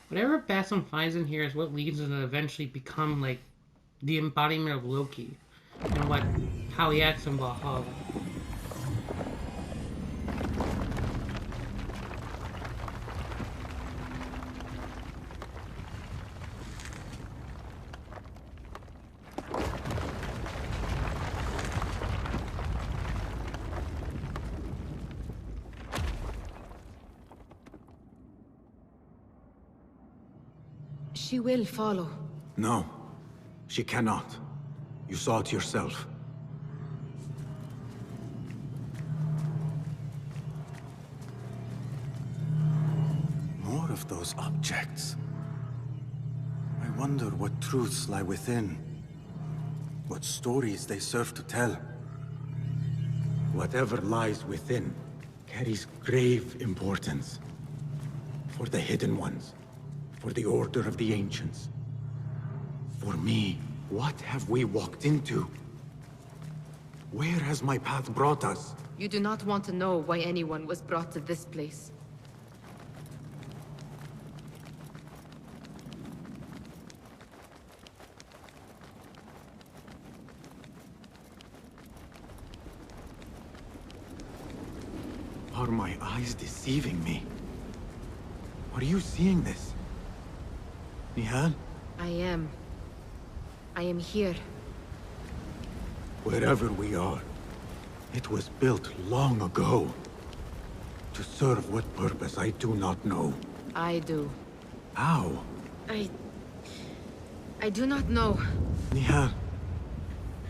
Whatever Basim finds in here is what leads him to eventually become, like, the embodiment of Loki. And how he acts in Valhalla. She will follow. No. She cannot. You saw it yourself. More of those objects. I wonder what truths lie within. What stories they serve to tell. Whatever lies within carries grave importance. For the hidden ones. For the Order of the Ancients. For me, what have we walked into? Where has my path brought us? You do not want to know why anyone was brought to this place. Are my eyes deceiving me? Are you seeing this? Nihal? I am here. Wherever we are, it was built long ago. To serve what purpose I do not know. I do. How? I do not know. Nihal,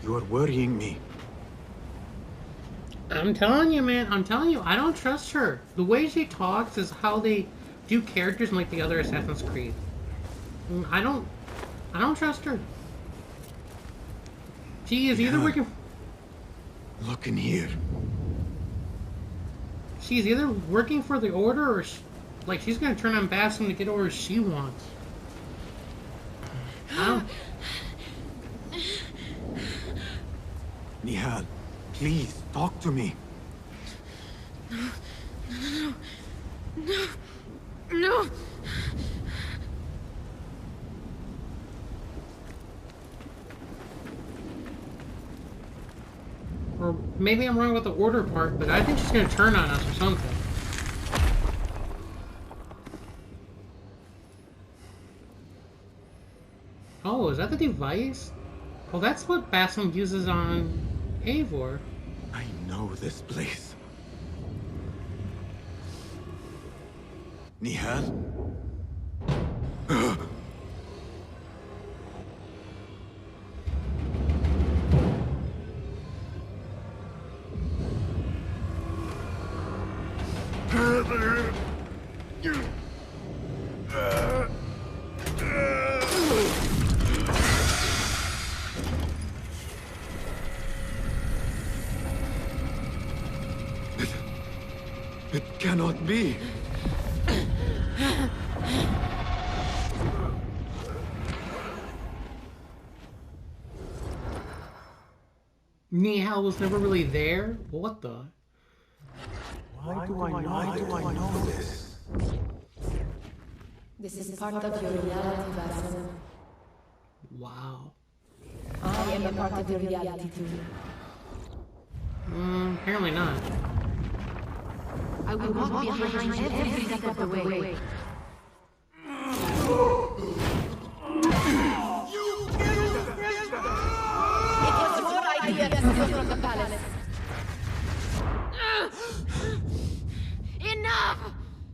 you are worrying me. I'm telling you, man. I'm telling you, I don't trust her. The way she talks is how they do characters in, like, the other Assassin's Creed. I don't trust her. She is either working... Look in here. She's either working for the Order or, she's gonna turn on Basim to get orders she wants. Nihal, please, talk to me. No. Maybe I'm wrong with the order part, but I think she's gonna turn on us or something. Oh, is that the device? Well, that's what Basim uses on Eivor. I know this place. Nihal? It cannot be. Nihal was never really there? What the? Why do I know this? This is part of your reality, Basim. Wow. I am a part of your reality too. Apparently not. I will walk behind every step of the way. It was your idea to steal from the palace. Enough!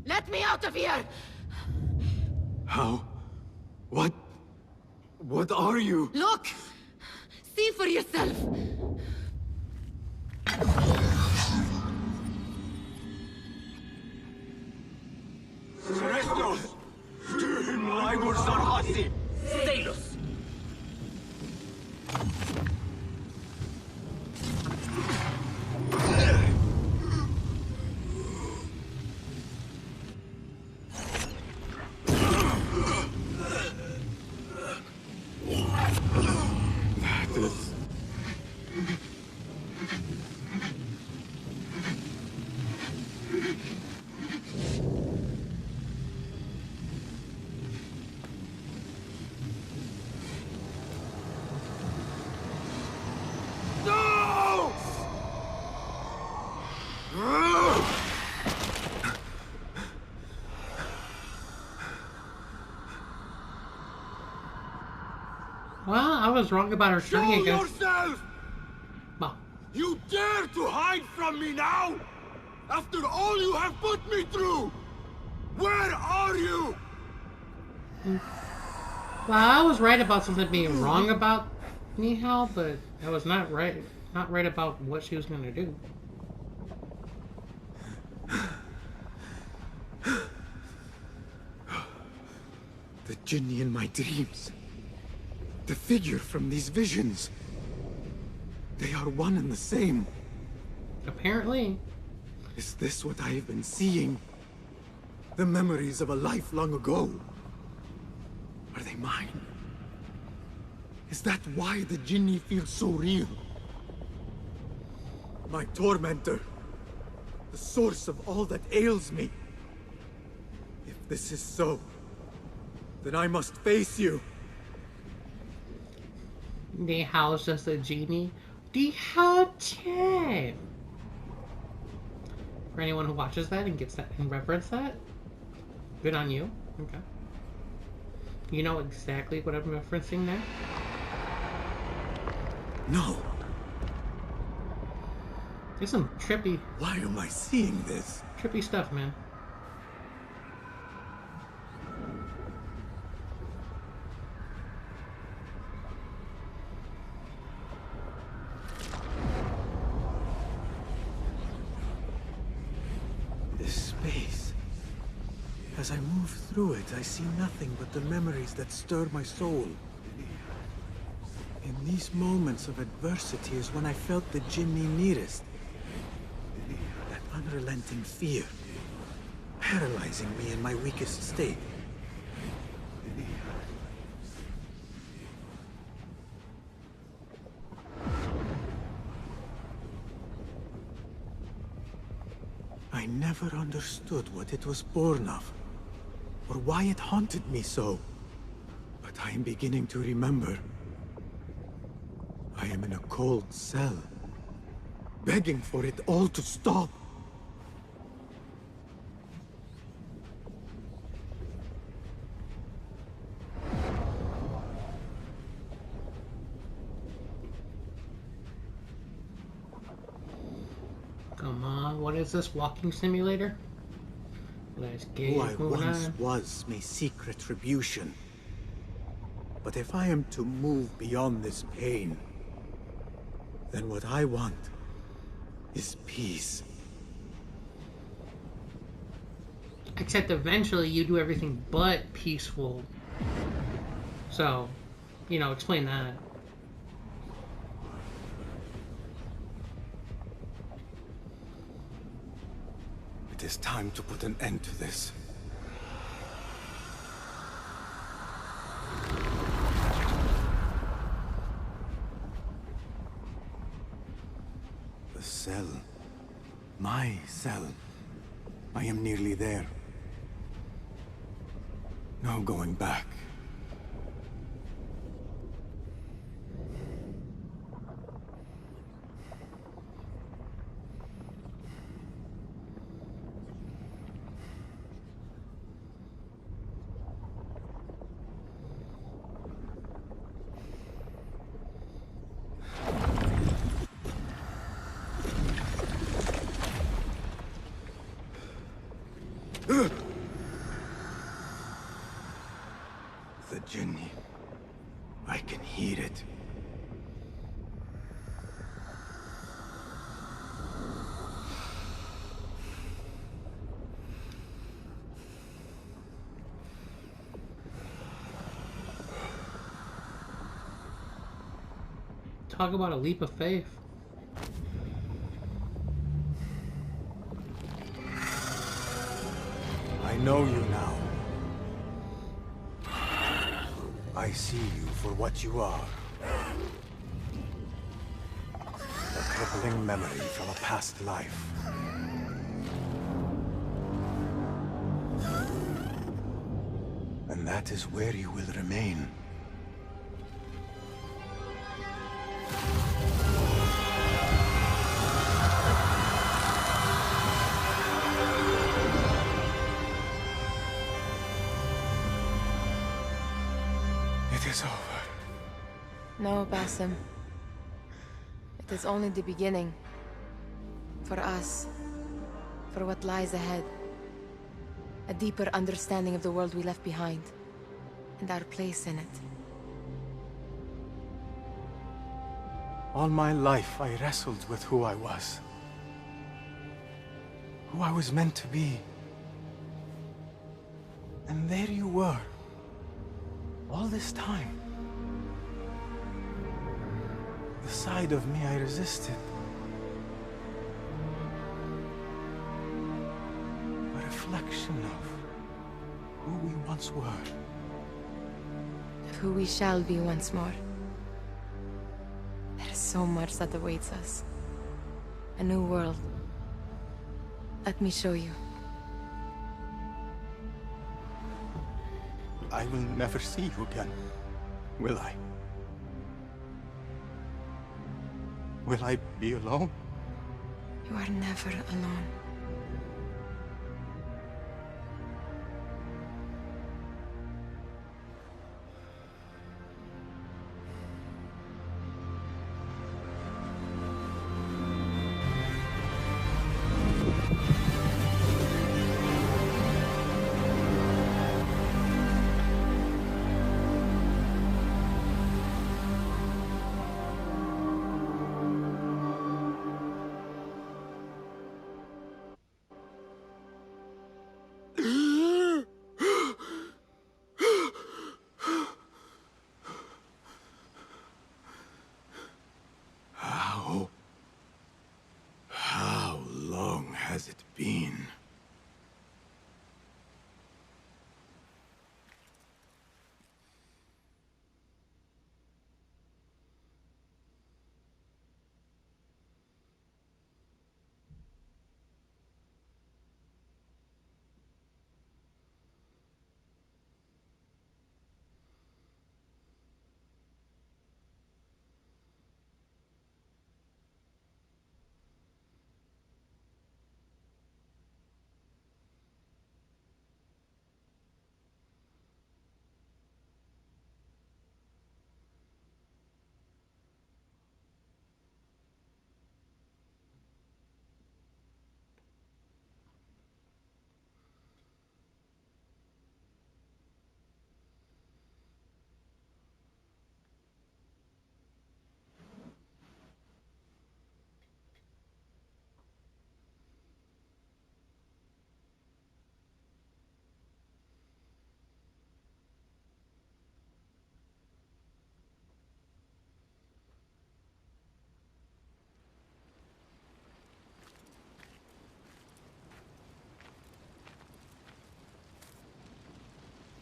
Let me out of here! How? What? What are you? Look! See for yourself! Restos! Laibur Sarhasi! Status! That is... No! Well, I was wrong about her Show turning against... yourself! Well, You dare to hide from me now? After all you have put me through? Where are you? well, I was right about something being wrong about Nihal, but I was not right about what she was gonna do. The Jinni in my dreams. The figure from these visions. They are one and the same. Apparently. Is this what I have been seeing? The memories of a life long ago. Are they mine? Is that why the Jinni feels so real? My tormentor. The source of all that ails me. If this is so, then I must face you. Nihal's just a genie. Nihal Chen. For anyone who watches that and gets that and reference that, good on you. Okay. You know exactly what I'm referencing there? No. There's some trippy... Why am I seeing this? Trippy stuff, man. This space. As I move through it, I see nothing but the memories that stir my soul. In these moments of adversity is when I felt the Jinni nearest. That unrelenting fear, paralyzing me in my weakest state. I never understood what it was born of, or why it haunted me so. But I am beginning to remember. I am in a cold cell, begging for it all to stop. Come on, what is this, walking simulator? Let's get Who I moving once on. was may seek retribution. But if I am to move beyond this pain, then what I want is peace. Except eventually you do everything but peaceful. So, you know, explain that. It is time to put an end to this. The cell. My cell. I am nearly there. No going back. The Jinni. I can hear it. Talk about a leap of faith. I know you now. I see you for what you are. A crippling memory from a past life. And that is where you will remain. It is over. No, Basim. It is only the beginning. For us. For what lies ahead. A deeper understanding of the world we left behind. And our place in it. All my life I wrestled with who I was. Who I was meant to be. And there you were. All this time. The side of me I resisted. A reflection of who we once were. Of who we shall be once more. There is so much that awaits us. A new world. Let me show you. I will never see you again, will I? Will I be alone? You are never alone.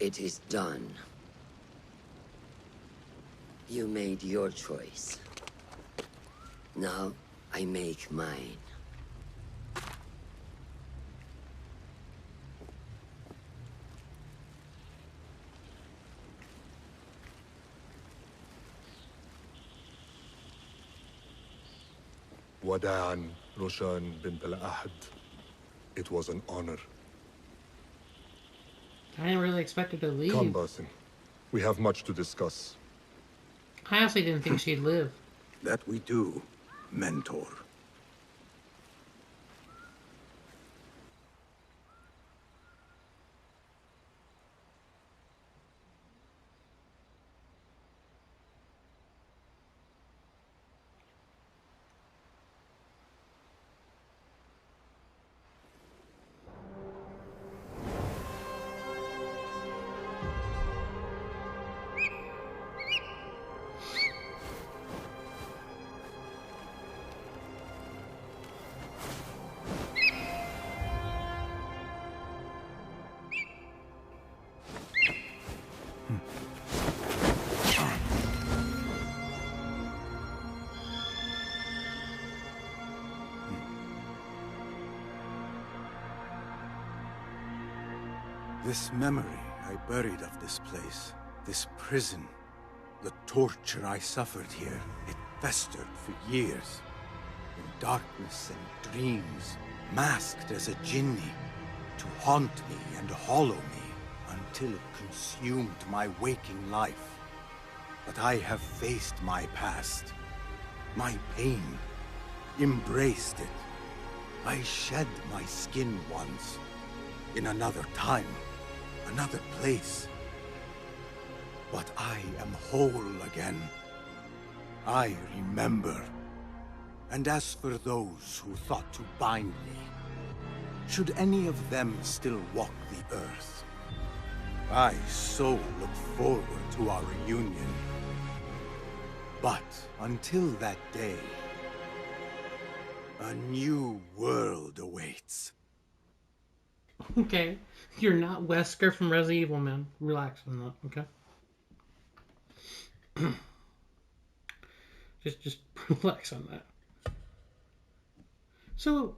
It is done. You made your choice. Now, I make mine. Wada'an, Roshan bint al-Ahad. It was an honor. I didn't really expect her to leave. Come, Basim. We have much to discuss. I honestly didn't think she'd live. That we do, Mentor. This memory I buried of this place, this prison, the torture I suffered here, it festered for years. In darkness and dreams, masked as a jinni, to haunt me and hollow me, until it consumed my waking life. But I have faced my past, my pain, embraced it. I shed my skin once, in another time, another place. But I am whole again. I remember. And as for those who thought to bind me, should any of them still walk the earth, I so look forward to our reunion. But until that day, a new world awaits. Okay, you're not Wesker from Resident Evil, man. Relax on that, okay? just relax on that. So,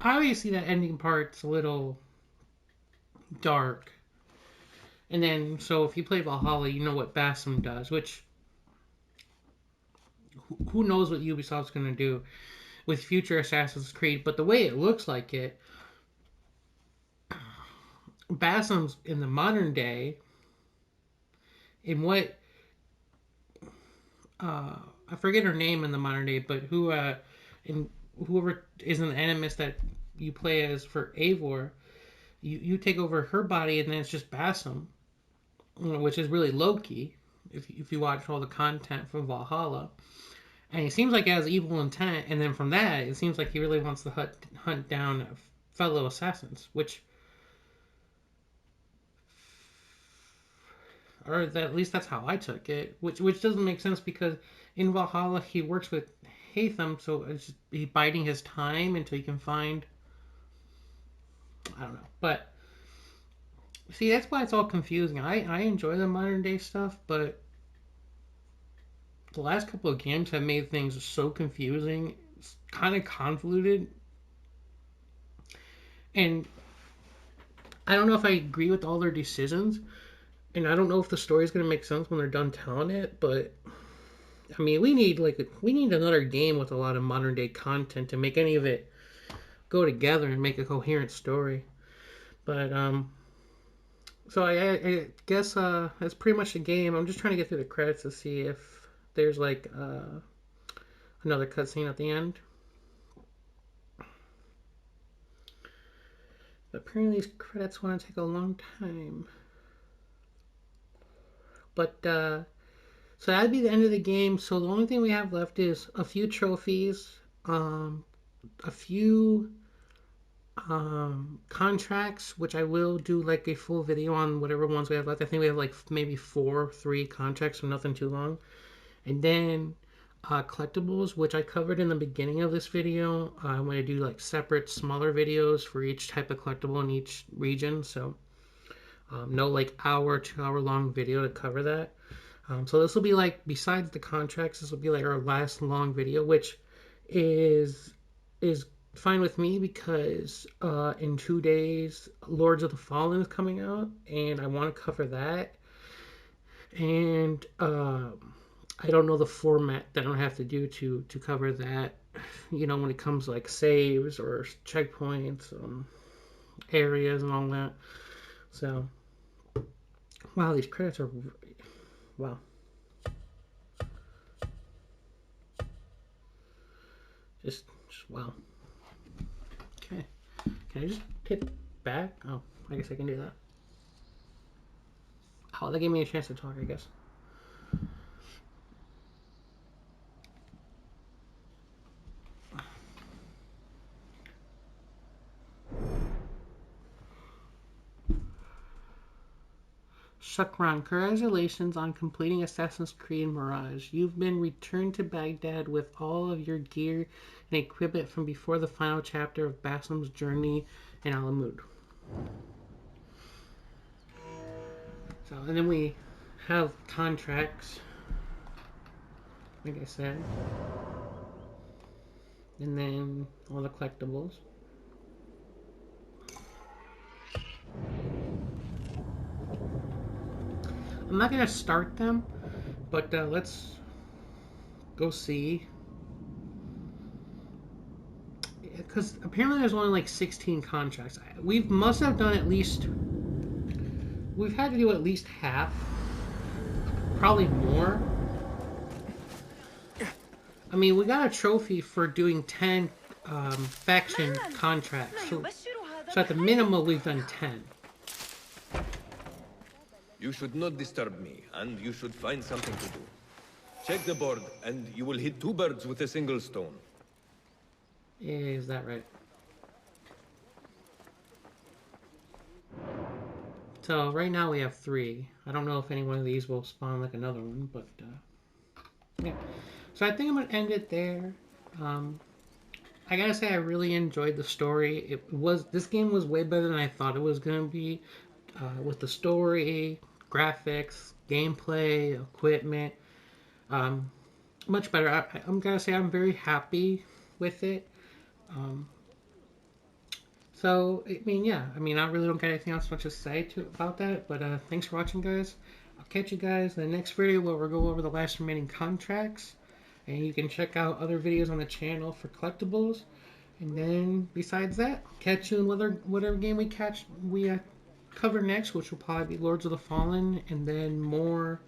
obviously that ending part's a little dark. And then, so if you play Valhalla, you know what Basim does, which who knows what Ubisoft's going to do with future Assassin's Creed, but the way it looks like it, Basim's in the modern day, in what I forget her name in the modern day, but whoever is an animus that you play as for Eivor, you take over her body, and then it's just Basim, which is really Loki. If you watch all the content from Valhalla, and he seems like he has evil intent, and then from that, it seems like he really wants to hunt down fellow assassins, which, or at least that's how I took it, which doesn't make sense because in Valhalla he works with Hatham, so he's biding his time until he can find, I don't know, but see, that's why it's all confusing. I enjoy the modern day stuff, but the last couple of games have made things so confusing. It's kind of convoluted. And I don't know if I agree with all their decisions. And I don't know if the story's going to make sense when they're done telling it. But, I mean, we need another game with a lot of modern day content to make any of it go together and make a coherent story. But, so I guess that's pretty much the game. I'm just trying to get through the credits to see if there's like another cutscene at the end. But apparently these credits want to take a long time. But so that'd be the end of the game. So the only thing we have left is a few trophies, a few contracts, which I will do like a full video on whatever ones we have left. I think we have like maybe 3 contracts, so nothing too long. And then collectibles, which I covered in the beginning of this video. I'm going to do like separate, smaller videos for each type of collectible in each region. So No like hour, 2 hour long video to cover that. So this will be like, besides the contracts, this will be like our last long video, which is fine with me because in 2 days Lords of the Fallen is coming out, and I want to cover that. And I don't know the format that I don't have to do to cover that. You know, when it comes to, like, saves or checkpoints, areas and all that. So, wow, these credits are, wow. Just wow. Okay. Can I just hit back? Oh, I guess I can do that. Oh, that gave me a chance to talk, I guess. Shukran, congratulations on completing Assassin's Creed Mirage. You've been returned to Baghdad with all of your gear and equipment from before the final chapter of Bassam's journey in Alamut. So, and then we have contracts, like I said, and then all the collectibles. I'm not going to start them, but let's go see. Because apparently there's only like 16 contracts. We must have done at least... We've had to do at least half. Probably more. I mean, we got a trophy for doing 10 faction contracts. So at the minimum, we've done 10. You should not disturb me, and you should find something to do. Check the board, and you will hit 2 birds with a single stone. Is that right? So right now we have 3. I don't know if any one of these will spawn like another one, but yeah. So I think I'm gonna end it there. I gotta say I really enjoyed the story. This game was way better than I thought it was gonna be. With the story, graphics, gameplay, equipment, much better. I'm gonna say I'm very happy with it. So, I mean, yeah. I mean, I really don't got anything else much to say about that. But thanks for watching, guys. I'll catch you guys in the next video where we'll go over the last remaining contracts. And you can check out other videos on the channel for collectibles. And then, besides that, catch you in whatever game we cover next, which will probably be Lords of the Fallen. And then more...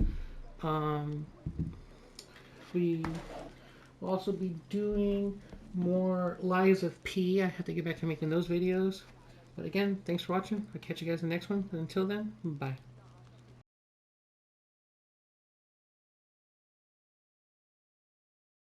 we will also be doing more Lies of P. I have to get back to making those videos. But again, thanks for watching. I'll catch you guys in the next one. Until then, bye.